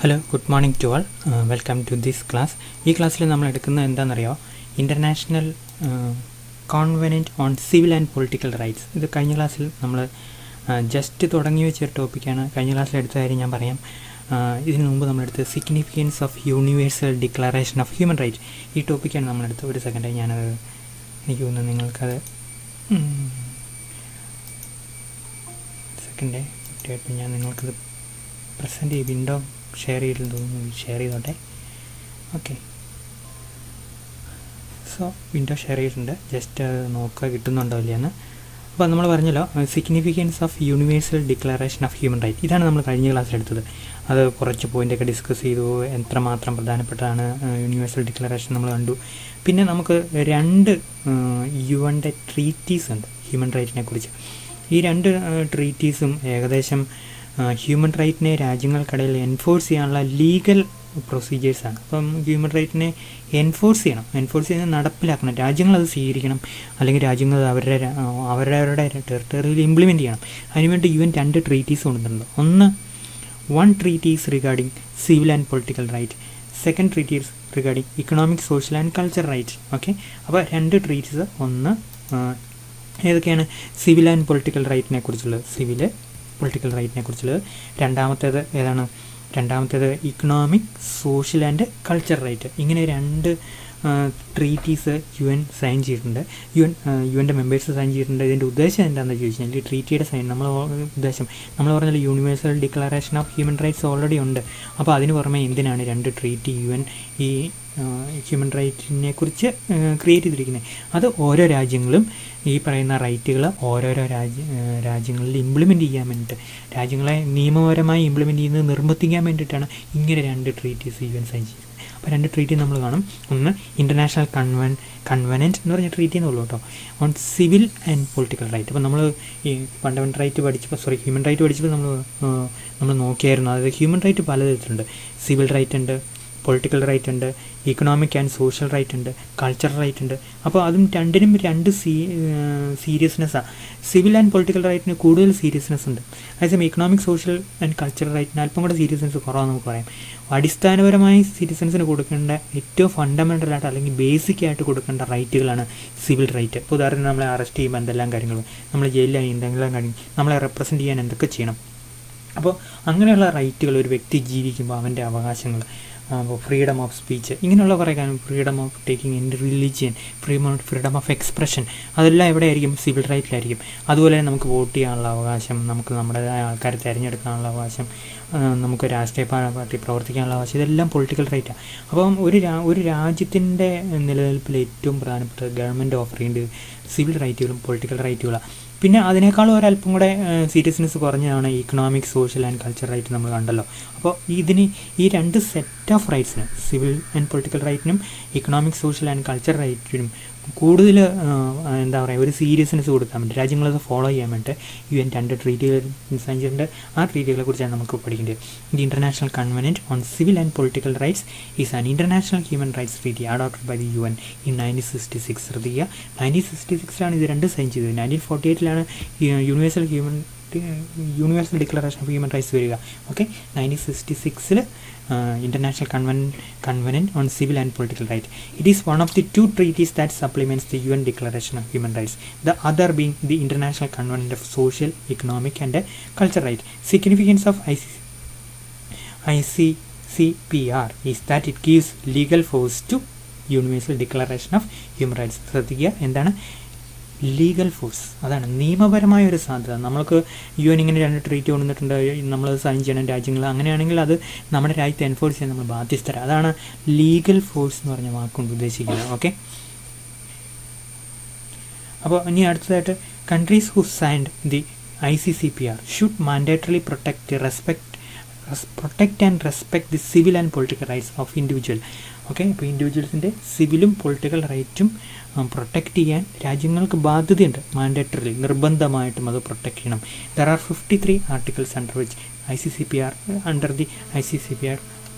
Hello, good morning to all. Welcome to this class. ഈ ക്ലാസ്സിൽ നമ്മൾ എടുക്കുന്നത് എന്താണെന്നറിയോ? International covenant on civil and political rights. ഇത് കഴിഞ്ഞ ക്ലാസ്സിൽ നമ്മൾ ജസ്റ്റ് തുടങ്ങി വെച്ചൊരു ടോപ്പിക്കാണ്. കഴിഞ്ഞ ക്ലാസ്സിൽ എടുത്ത കാര്യം ഞാൻ പറയാം. ഇതിനു മുമ്പ് നമ്മളെടുത്ത് significance of universal declaration of human rights. ഈ ടോപ്പിക്കാണ് നമ്മളെടുത്ത്. ഒരു സെക്കൻഡായി ഞാനത് എനിക്ക് തോന്നുന്നു നിങ്ങൾക്കത് സെക്കൻഡേ കൃത്യമായിട്ട് ഞാൻ നിങ്ങൾക്കത് പ്രസൻറ്റ് ചെയ്ത് വിൻഡോ ഷെയർ ചെയ്തോട്ടെ. ഓക്കെ, സോ വിൻഡോ ഷെയർ ചെയ്തിട്ടുണ്ട്. ജസ്റ്റ് നോക്കുക കിട്ടുന്നുണ്ടോ ഇല്ലയെന്ന്. അപ്പോൾ നമ്മൾ പറഞ്ഞല്ലോ significance of universal declaration of human right. ഇതാണ് നമ്മൾ കഴിഞ്ഞ ക്ലാസ്സിലെടുത്തത്. അത് കുറച്ച് പോയിൻ്റൊക്കെ ഡിസ്കസ് ചെയ്തു, എത്രമാത്രം പ്രധാനപ്പെട്ടതാണ് യൂണിവേഴ്സൽ ഡിക്ലറേഷൻ നമ്മൾ കണ്ടു. പിന്നെ നമുക്ക് രണ്ട് യുഎൻ്റെ ട്രീറ്റീസ് ഉണ്ട് ഹ്യൂമൻ റൈറ്റിനെ കുറിച്ച്. ഈ രണ്ട് ട്രീറ്റീസും ഏകദേശം ഹ്യൂമൻ റൈറ്റിനെ രാജ്യങ്ങൾക്കിടയിൽ എൻഫോഴ്സ് ചെയ്യാനുള്ള ലീഗൽ പ്രൊസീജിയേഴ്സാണ്. അപ്പം ഹ്യൂമൻ റൈറ്റിനെ എൻഫോഴ്സ് ചെയ്ത് നടപ്പിലാക്കണം. രാജ്യങ്ങളത് സ്വീകരിക്കണം, അല്ലെങ്കിൽ രാജ്യങ്ങൾ അവരവരുടെ ടെറിട്ടറിയിൽ ഇംപ്ലിമെൻറ്റ് ചെയ്യണം. അതിനുവേണ്ടി UN രണ്ട് ട്രീറ്റീസ് കൊണ്ടുവന്നിട്ടുണ്ട്. ഒന്ന്, one treaties regarding civil and political right. Second treaties regarding economic, social and culture right. Okay, അപ്പോൾ രണ്ട് ട്രീറ്റീസ്. ഒന്ന് ഏതൊക്കെയാണ്? സിവിൽ ആൻഡ് പൊളിറ്റിക്കൽ റൈറ്റിനെ കുറിച്ചുള്ളത്, പൊളിറ്റിക്കൽ റൈറ്റിനെ കുറിച്ചുള്ളത്. രണ്ടാമത്തേത് ഏതാണ്? രണ്ടാമത്തേത് economic, social and culture right. ഇങ്ങനെ രണ്ട് ട്രീറ്റീസ് UN സൈൻ ചെയ്തിട്ടുണ്ട്. യുൻ്റെ മെമ്പേഴ്സ് സൈൻ ചെയ്തിട്ടുണ്ട്. ഇതിൻ്റെ ഉദ്ദേശം എന്താണെന്ന് ചോദിച്ചു കഴിഞ്ഞാൽ, ഈ ട്രീറ്റിയുടെ സൈൻ നമ്മൾ പറഞ്ഞാൽ universal declaration of human rights already ഉണ്ട്. അപ്പോൾ അതിന് പുറമെ എന്തിനാണ് രണ്ട് ട്രീറ്റി UN ഈ ഹ്യൂമൻ റൈറ്റിനെ കുറിച്ച് ക്രിയേറ്റ് ചെയ്തിരിക്കുന്നത്? അത് ഓരോ രാജ്യങ്ങളും ഈ പറയുന്ന റൈറ്റുകൾ ഓരോരോ രാജ്യങ്ങളിൽ ഇംപ്ലിമെൻറ്റ് ചെയ്യാൻ വേണ്ടിയിട്ട്, രാജ്യങ്ങളെ നിയമപരമായി ഇംപ്ലിമെൻറ്റ് ചെയ്യുന്നത് നിർബന്ധിക്കാൻ വേണ്ടിയിട്ടാണ് ഇങ്ങനെ രണ്ട് ട്രീറ്റീസ് UN സൈൻ ചെയ്യുന്നത്. അപ്പോൾ രണ്ട് ട്രീറ്റി നമ്മൾ കാണും. ഒന്ന് ഇൻ്റർനാഷണൽ കൺവെനൻറ്റ് എന്ന് പറഞ്ഞ ട്രീറ്റി എന്നുള്ളൂ കേട്ടോ, on civil and political right. അപ്പോൾ നമ്മൾ ഈ ഫണ്ടമെൻ്റൽ റൈറ്റ് ഹ്യൂമൻ റൈറ്റ് പഠിച്ചപ്പോൾ നമ്മൾ നോക്കിയായിരുന്നു. അതായത് ഹ്യൂമൻ റൈറ്റ് പല തരത്തിലുണ്ട്. സിവിൽ റൈറ്റ് ഉണ്ട്, പൊളിറ്റിക്കൽ റൈറ്റ് ഉണ്ട്, ഇക്കണോമിക് ആൻഡ് സോഷ്യൽ റൈറ്റ് ഉണ്ട്, കൾച്ചറൽ റൈറ്റ് ഉണ്ട്. അപ്പോൾ അതും രണ്ടിനും രണ്ട് സീരിയസ്നെസ്സാണ്. സിവിൽ ആൻഡ് പൊളിറ്റിക്കൽ റൈറ്റിന് കൂടുതൽ സീരിയസ്നെസ് ഉണ്ട്. അതേസമയം ഇക്കണോമിക്, സോഷ്യൽ ആൻഡ് കൾച്ചറൽ റൈറ്റിന് അല്പം കൂടെ സീരിയസ്നെസ് കുറവാണെന്ന് നമുക്ക് പറയാം. അടിസ്ഥാനപരമായി സിറ്റിസൻസിന് കൊടുക്കേണ്ട ഏറ്റവും ഫണ്ടമെൻ്റലായിട്ട് അല്ലെങ്കിൽ ബേസിക് ആയിട്ട് കൊടുക്കേണ്ട റൈറ്റുകളാണ് സിവിൽ റൈറ്റ്. ഇപ്പോൾ ഉദാഹരണത്തിന് നമ്മളെ അറസ്റ്റ് ചെയ്യുമ്പോൾ എന്തെല്ലാം കാര്യങ്ങളും, നമ്മൾ ജയിലിലായി എന്തെല്ലാം കാര്യം, നമ്മളെ റെപ്രസെൻറ്റ് ചെയ്യാൻ എന്തൊക്കെ ചെയ്യണം. അപ്പോൾ അങ്ങനെയുള്ള റൈറ്റുകൾ, ഒരു വ്യക്തി ജീവിക്കുമ്പോൾ അവൻ്റെ അവകാശങ്ങൾ, ഫ്രീഡം ഓഫ് സ്പീച്ച്, ഇങ്ങനെയുള്ള കുറേ കാര്യം, freedom of taking in religion, freedom of expression, അതെല്ലാം എവിടെയായിരിക്കും? സിവിൽ റൈറ്റിലായിരിക്കും. അതുപോലെ നമുക്ക് വോട്ട് ചെയ്യാനുള്ള അവകാശം, നമുക്ക് നമ്മുടേതായ ആൾക്കാരെ തിരഞ്ഞെടുക്കാനുള്ള അവകാശം, നമുക്ക് രാഷ്ട്രീയ പാർട്ടി പ്രവർത്തിക്കാനുള്ള അവകാശം, ഇതെല്ലാം പൊളിറ്റിക്കൽ റൈറ്റാണ്. അപ്പം ഒരു രാജ്യത്തിൻ്റെ നിലനിൽപ്പിൽ ഏറ്റവും പ്രധാനപ്പെട്ട ഗവൺമെൻറ് ഓഫർ ചെയ്യേണ്ടത് സിവിൽ റൈറ്റുകളും പൊളിറ്റിക്കൽ റൈറ്റുകളാണ്. പിന്നെ അതിനേക്കാളും ഒരല്പം കൂടെ സീരിയസ്നെസ് കുറഞ്ഞതാണ് economic, social and culture right നമ്മൾ കണ്ടല്ലോ. അപ്പോൾ ഈ രണ്ട് സെറ്റ് ഓഫ് റൈറ്റ്സിന്, സിവിൽ ആൻഡ് പൊളിറ്റിക്കൽ റൈറ്റിനും ഇക്കണോമിക്, സോഷ്യൽ ആൻഡ് കൾച്ചർ റൈറ്റിനും കൂടുതൽ എന്താ പറയുക, ഒരു സീരിയസ്നെസ് കൊടുക്കാൻ വേണ്ടി, രാജ്യങ്ങളത് ഫോളോ ചെയ്യാൻ വേണ്ടിയിട്ട് UN രണ്ട് ട്രീറ്റികൾ സൈൻ ചെയ്തിട്ടുണ്ട്. ആ ട്രീറ്റികളെ കുറിച്ചാണ് നമുക്ക് പഠിക്കേണ്ടത്. The international covenant on civil and political rights is an international human rights treaty adopted by the UN in 1966. ശ്രദ്ധിക്കുക, 1966 ഇത് രണ്ട് സൈൻ ചെയ്തത്. 1948 universal declaration of human rights വരിക. Okay, 1966 International Covenant on Civil and Political Rights. It is one of the two treaties that supplements the UN Declaration of Human Rights, the other being the International Covenant of Social, Economic and Cultural Rights. Significance of ICCPR is that it gives legal force to Universal Declaration of Human Rights. ശ്രദ്ധിക്കുക, എന്താണ് legal force? അതാണ് നിയമപരമായ ഒരു സാധ്യത. നമ്മൾക്ക് UN ഇങ്ങനെ രണ്ട് treat കൊണ്ടുവന്നിട്ടുണ്ട്, നമ്മൾ സൈൻ ചെയ്യണം രാജ്യങ്ങൾ. അങ്ങനെയാണെങ്കിൽ അത് നമ്മുടെ രാജ്യത്തെ എൻഫോഴ്സ് ചെയ്യാൻ നമ്മൾ ബാധ്യസ്ഥരാണ്. അതാണ് ലീഗൽ ഫോഴ്സ് എന്ന് പറഞ്ഞ വാക്കുകൊണ്ട് ഉദ്ദേശിക്കുന്നത്. ഓക്കെ, അപ്പോൾ ഇനി അടുത്തതായിട്ട്, countries who signed the ICCPR should മാൻഡേറ്ററിലി protect and respect the civil and political rights of individual. Okay, ഇപ്പോൾ ഇൻഡിവിജ്വൽസിൻ്റെ സിവിലും പൊളിറ്റിക്കൽ റൈറ്റും പ്രൊട്ടക്റ്റ് ചെയ്യാൻ രാജ്യങ്ങൾക്ക് ബാധ്യതയുണ്ട്. മാൻഡേറ്ററി, നിർബന്ധമായിട്ടും അത് പ്രൊട്ടക്റ്റ് ചെയ്യണം. There are 53 articles under the ICCPR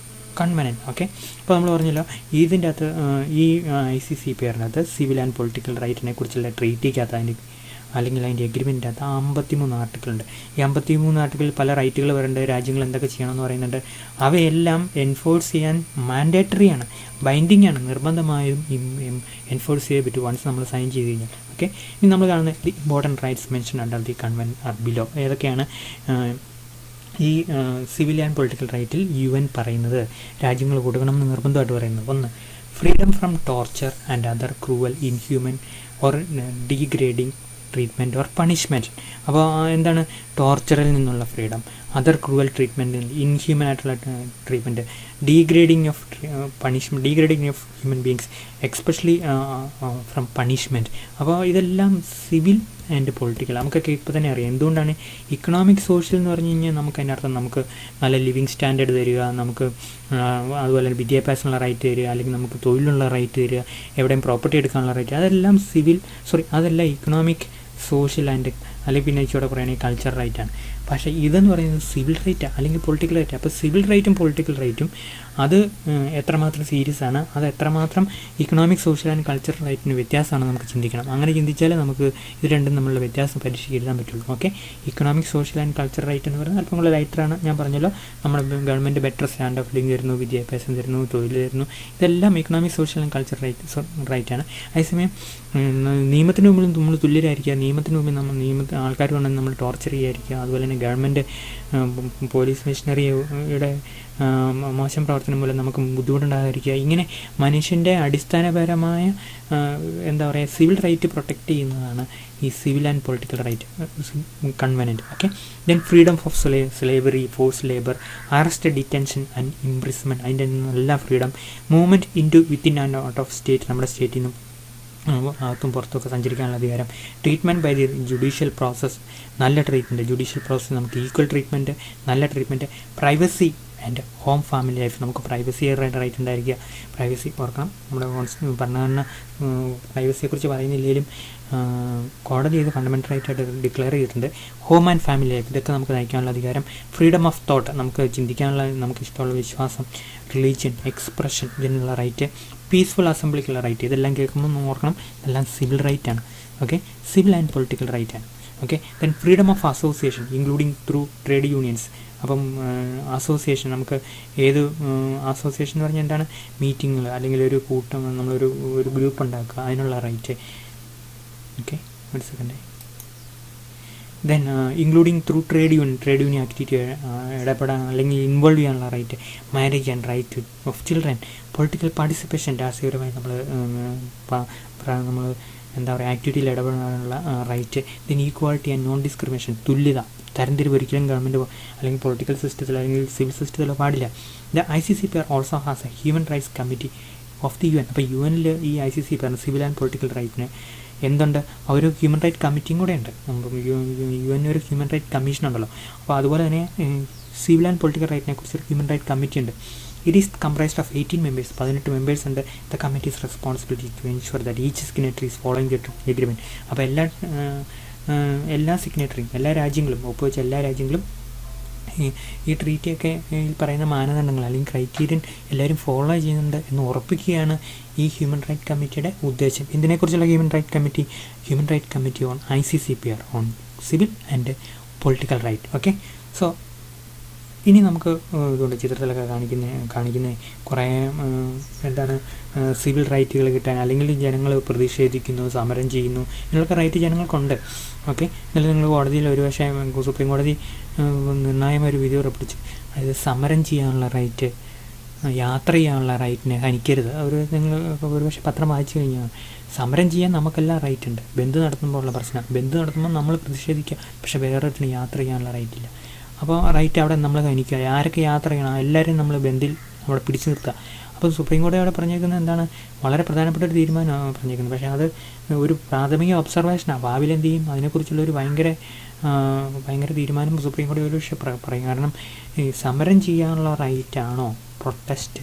covenant. Okay, അപ്പോൾ നമ്മൾ പറഞ്ഞല്ലോ ഇതിൻ്റെ അകത്ത് ഈ ICCPR സിവിൽ ആൻഡ് പൊളിറ്റിക്കൽ റൈറ്റിനെ കുറിച്ചുള്ള ട്രീറ്റിക്കകത്ത് അല്ലെങ്കിൽ അതിൻ്റെ എഗ്രിമെൻറ്റിൻ്റെ അകത്ത് 53 ആർട്ടിക്കിളുണ്ട്. ഈ 53 ആർട്ടിക്കിളിൽ പല റൈറ്റുകൾ വരുന്നുണ്ട്, രാജ്യങ്ങൾ എന്തൊക്കെ ചെയ്യണമെന്ന് പറയുന്നുണ്ട്. അവയെല്ലാം എൻഫോഴ്സ് ചെയ്യാൻ മാൻഡേറ്ററി ആണ്, ബൈൻഡിങ് ആണ്, നിർബന്ധമായും എൻഫോഴ്സ് ചെയ്യേ പറ്റൂ വൺസ് നമ്മൾ സൈൻ ചെയ്ത് കഴിഞ്ഞാൽ. ഓക്കെ, ഇനി നമ്മൾ കാണുന്ന the important rights mention under the convention are below. ഏതൊക്കെയാണ് ഈ സിവിൽ ആൻഡ് പൊളിറ്റിക്കൽ റൈറ്റിൽ UN പറയുന്നത് രാജ്യങ്ങൾ കൊടുക്കണമെന്ന് നിർബന്ധമായിട്ട് പറയുന്നത്? ഒന്ന്, freedom from torture and other cruel, inhuman or degrading treatment or punishment. അപ്പോൾ എന്താണ് ടോർച്ചറിൽ നിന്നുള്ള freedom, other cruel treatment, inhuman ആയിട്ടുള്ള treatment, degrading of punishment, degrading of human beings especially from punishment. അപ്പോൾ ഇതെല്ലാം സിവിൽ ആൻഡ് പൊളിറ്റിക്കൽ. നമുക്കൊക്കെ ഇപ്പോൾ തന്നെ അറിയാം എന്തുകൊണ്ടാണ് ഇക്കണോമിക് സോഷ്യൽ എന്ന് പറഞ്ഞു കഴിഞ്ഞാൽ നമുക്ക് അതിൻ്റെ അർത്ഥം നമുക്ക് നല്ല ലിവിങ് സ്റ്റാൻഡേർഡ് തരിക, നമുക്ക് അതുപോലെ വിദ്യാഭ്യാസമുള്ള റൈറ്റ് തരിക, അല്ലെങ്കിൽ നമുക്ക് തൊഴിലുള്ള റൈറ്റ് തരിക, എവിടെയും പ്രോപ്പർട്ടി എടുക്കാനുള്ള റൈറ്റ്, അതെല്ലാം അതെല്ലാം ഇക്കണോമിക് സോഷ്യൽ ആൻഡ് അല്ലെങ്കിൽ പിന്നെ ഇച്ചിടെ പറയുകയാണെങ്കിൽ കൾച്ചർ റൈറ്റാണ്. പക്ഷേ ഇതെന്ന് പറയുന്നത് സിവിൽ റൈറ്റാണ് അല്ലെങ്കിൽ പൊളിറ്റിക്കൽ റൈറ്റാണ്. അപ്പോൾ സിവിൽ റൈറ്റും പൊളിറ്റിക്കൽ റൈറ്റും അത് എത്രമാത്രം സീരിയസ് ആണ്, അത് എത്രമാത്രം ഇക്കണോമിക് സോഷ്യൽ ആൻഡ് കൾച്ചറൽ റൈറ്റിന് വ്യത്യാസമാണ് നമുക്ക് ചിന്തിക്കണം. അങ്ങനെ ചിന്തിച്ചാലേ നമുക്ക് ഇത് രണ്ടും തമ്മിലുള്ള വ്യത്യാസം പരീക്ഷയ്ക്ക് എഴുതാൻ പറ്റുള്ളൂ. Okay, economic social and cultural right എന്ന് പറയുന്നത് അല്പം കൂടെ ലൈറ്ററാണ്. ഞാൻ പറഞ്ഞല്ലോ, നമ്മുടെ government better stand of living തരുന്നു, വിദ്യാഭ്യാസം തരുന്നു, തൊഴിൽ തരുന്നു, ഇതെല്ലാം ഇക്കണോമിക് സോഷ്യൽ ആൻഡ് കൾച്ചറൽ റൈറ്റാണ്. അതേസമയം നിയമത്തിന് മുമ്പിൽ നമ്മൾ തുല്യരായിരിക്കുക, നിയമത്തിന് മുമ്പിൽ ആൾക്കാർ കൊണ്ടുവന്ന് നമ്മൾ ടോർച്ചർ ചെയ്യാതിരിക്കുക, അതുപോലെ തന്നെ ഗവൺമെൻറ് പോലീസ് മെഷീനറിയുടെ മോശം പ്രവർത്തനം മൂലം നമുക്ക് ബുദ്ധിമുട്ടുണ്ടാകാതിരിക്കുക. ഇങ്ങനെ മനുഷ്യൻ്റെ അടിസ്ഥാനപരമായ എന്താ പറയുക സിവിൽ റൈറ്റ് പ്രൊട്ടക്റ്റ് ചെയ്യുന്നതാണ് ഈ civil and political right covenant. Okay, then freedom of slavery, force labour, arrest, detention and imprisonment, അതിൻ്റെ എല്ലാ freedom, movement into within and out of state, നമ്മുടെ സ്റ്റേറ്റിൽ നിന്നും അകത്തും പുറത്തൊക്കെ സഞ്ചരിക്കാനുള്ള അധികാരം, treatment by the judicial process, നല്ല ട്രീറ്റ്മെൻറ്റ്, ജുഡീഷ്യൽ പ്രോസസ്സ് നമുക്ക് ഈക്വൽ ട്രീറ്റ്മെൻറ്റ്, നല്ല treatment, privacy and home family life, നമുക്ക് പ്രൈവസി റൈറ്റ് ഉണ്ടായിരിക്കുക. പ്രൈവസി ഓർക്കണം, നമ്മുടെ ഭരണഘടന പ്രൈവസിയെക്കുറിച്ച് പറയുന്നില്ലെങ്കിലും കോടതി ഇത് ഫണ്ടമെൻ്റൽ റൈറ്റായിട്ട് ഡിക്ലെയർ ചെയ്തിട്ടുണ്ട്. ഹോം ആൻഡ് ഫാമിലി ലൈഫ്, ഇതൊക്കെ നമുക്ക് നയിക്കാനുള്ള അധികാരം. ഫ്രീഡം ഓഫ് തോട്ട്, നമുക്ക് ചിന്തിക്കാനുള്ള, നമുക്ക് ഇഷ്ടമുള്ള വിശ്വാസം, റിലീജിയൻ, എക്സ്പ്രഷൻ, ഇതിനുള്ള റൈറ്റ്, പീസ്ഫുൾ അസംബ്ലിക്കുള്ള റൈറ്റ്, ഇതെല്ലാം കേൾക്കുമ്പോൾ ഓർക്കണം ഇതെല്ലാം സിവിൽ റൈറ്റാണ്. ഓക്കെ, സിവിൽ ആൻഡ് പൊളിറ്റിക്കൽ റൈറ്റാണ്. Okay, then freedom of association including through trade unions. അപ്പം അസോസിയേഷൻ, നമുക്ക് ഏത് അസോസിയേഷൻ എന്ന് പറഞ്ഞാൽ എന്താണ്, മീറ്റിങ്ങുകൾ അല്ലെങ്കിൽ ഒരു കൂട്ടം, നമ്മളൊരു ഗ്രൂപ്പ് ഉണ്ടാക്കുക, അതിനുള്ള റൈറ്റ്. ഓക്കെ, ഒരു second. Then including through trade union activity ഇടപെടാൻ അല്ലെങ്കിൽ ഇൻവോൾവ് ചെയ്യാനുള്ള right, marriage and right of children, political participation, രാഷ്ട്രീയപരമായി നമ്മൾ എന്താ പറയുക ആക്ടിവിറ്റിയിൽ ഇടപെടാനുള്ള right. Then equality and non discrimination, തുല്യത, തരംതിരിവ് ഒരിക്കലും ഗവൺമെൻറ് അല്ലെങ്കിൽ പൊളിറ്റിക്കൽ സിസ്റ്റത്തിലോ അല്ലെങ്കിൽ സിവിൽ സിസ്റ്റത്തിലോ പാടില്ല. The ICCPR also has A human rights committee of the UN. അപ്പോൾ UN ഈ ICCPR സിവിൽ ആൻഡ് പൊളിറ്റിക്കൽ റൈറ്റിന് എന്തുണ്ട്, ഒരു ഹ്യൂമൻ റൈറ്റ് കമ്മിറ്റിയും കൂടെ ഉണ്ട്. UN ഒരു ഹ്യൂമൻ റൈറ്റ് കമ്മീഷൻ ഉണ്ടല്ലോ. അപ്പോൾ അതുപോലെ തന്നെ സിവിൽ ആൻഡ് പൊളിറ്റിക്കൽ റൈറ്റിനെ കുറിച്ച് ഒരു ഹ്യൂമൻ റൈറ്റ് കമ്മിറ്റി ഉണ്ട്. It is comprised of 18 members, 18 members ഉണ്ട്. The committee is responsibility to ensure that each signatory is following the agreement. അപ്പോൾ എല്ലാ സിഗ്നേറ്ററിയും, എല്ലാ രാജ്യങ്ങളും ഒപ്പുവെച്ച എല്ലാ രാജ്യങ്ങളും ഈ ട്രീറ്റിയൊക്കെ പറയുന്ന മാനദണ്ഡങ്ങൾ അല്ലെങ്കിൽ ക്രൈറ്റീരിയൻ എല്ലാവരും ഫോളോ ചെയ്യുന്നുണ്ട് എന്ന് ഉറപ്പിക്കുകയാണ് ഈ ഹ്യൂമൻ റൈറ്റ് കമ്മിറ്റിയുടെ ഉദ്ദേശം. ഇതിനെക്കുറിച്ചുള്ള human right committee on ICCPR on civil and political right. Okay, so ഇനി നമുക്ക് ഇതുകൊണ്ട് ചിത്രത്തിലൊക്കെ കാണിക്കുന്ന കുറേ എന്താണ് സിവിൽ റൈറ്റുകൾ കിട്ടാൻ, അല്ലെങ്കിൽ ജനങ്ങൾ പ്രതിഷേധിക്കുന്നു, സമരം ചെയ്യുന്നു, ഇതിനൊക്കെ റൈറ്റ് ജനങ്ങൾക്കുണ്ട്. ഓക്കെ, എന്നാലും നിങ്ങൾ കോടതിയിൽ ഒരു പക്ഷേ സുപ്രീം കോടതി നിർണായകമായ ഒരു വിധി ഉറപ്പിച്ചു, അതായത് സമരം ചെയ്യാനുള്ള റൈറ്റ്, യാത്ര ചെയ്യാനുള്ള റൈറ്റിനെ ഹനിക്കരുത്. നിങ്ങൾ ഒരുപക്ഷെ പത്രം വായിച്ചു കഴിഞ്ഞാൽ സമരം ചെയ്യാൻ നമുക്കെല്ലാം റൈറ്റ് ഉണ്ട്. ബന്ദ് നടത്തുമ്പോൾ ഉള്ള പ്രശ്നം, ബന്ദ് നടത്തുമ്പോൾ നമ്മൾ പ്രതിഷേധിക്കുക, പക്ഷേ വേറൊരുത്തിന് യാത്ര ചെയ്യാനുള്ള റൈറ്റ് ഇല്ല. അപ്പോൾ റൈറ്റ് അവിടെ നമ്മൾ ഹനിക്കുക. ആരൊക്കെ യാത്ര ചെയ്യണം എല്ലാവരും നമ്മൾ ബന്ദിൽ അവിടെ പിടിച്ചു നിർത്തുക. അപ്പോൾ സുപ്രീം കോടതി അവിടെ പറഞ്ഞേക്കുന്നത് എന്താണ്, വളരെ പ്രധാനപ്പെട്ട ഒരു തീരുമാനമാണ് പറഞ്ഞേക്കുന്നത്. പക്ഷേ അത് ഒരു പ്രാഥമിക ഒബ്സർവേഷനാണ്. ഭാവിയിൽ എന്ത് ചെയ്യും അതിനെക്കുറിച്ചുള്ളൊരു ഭയങ്കര തീരുമാനം സുപ്രീം കോടതി ഒരു പക്ഷേ പറയും. കാരണം ഈ സമരം ചെയ്യാനുള്ള റൈറ്റാണോ, പ്രൊട്ടസ്റ്റ്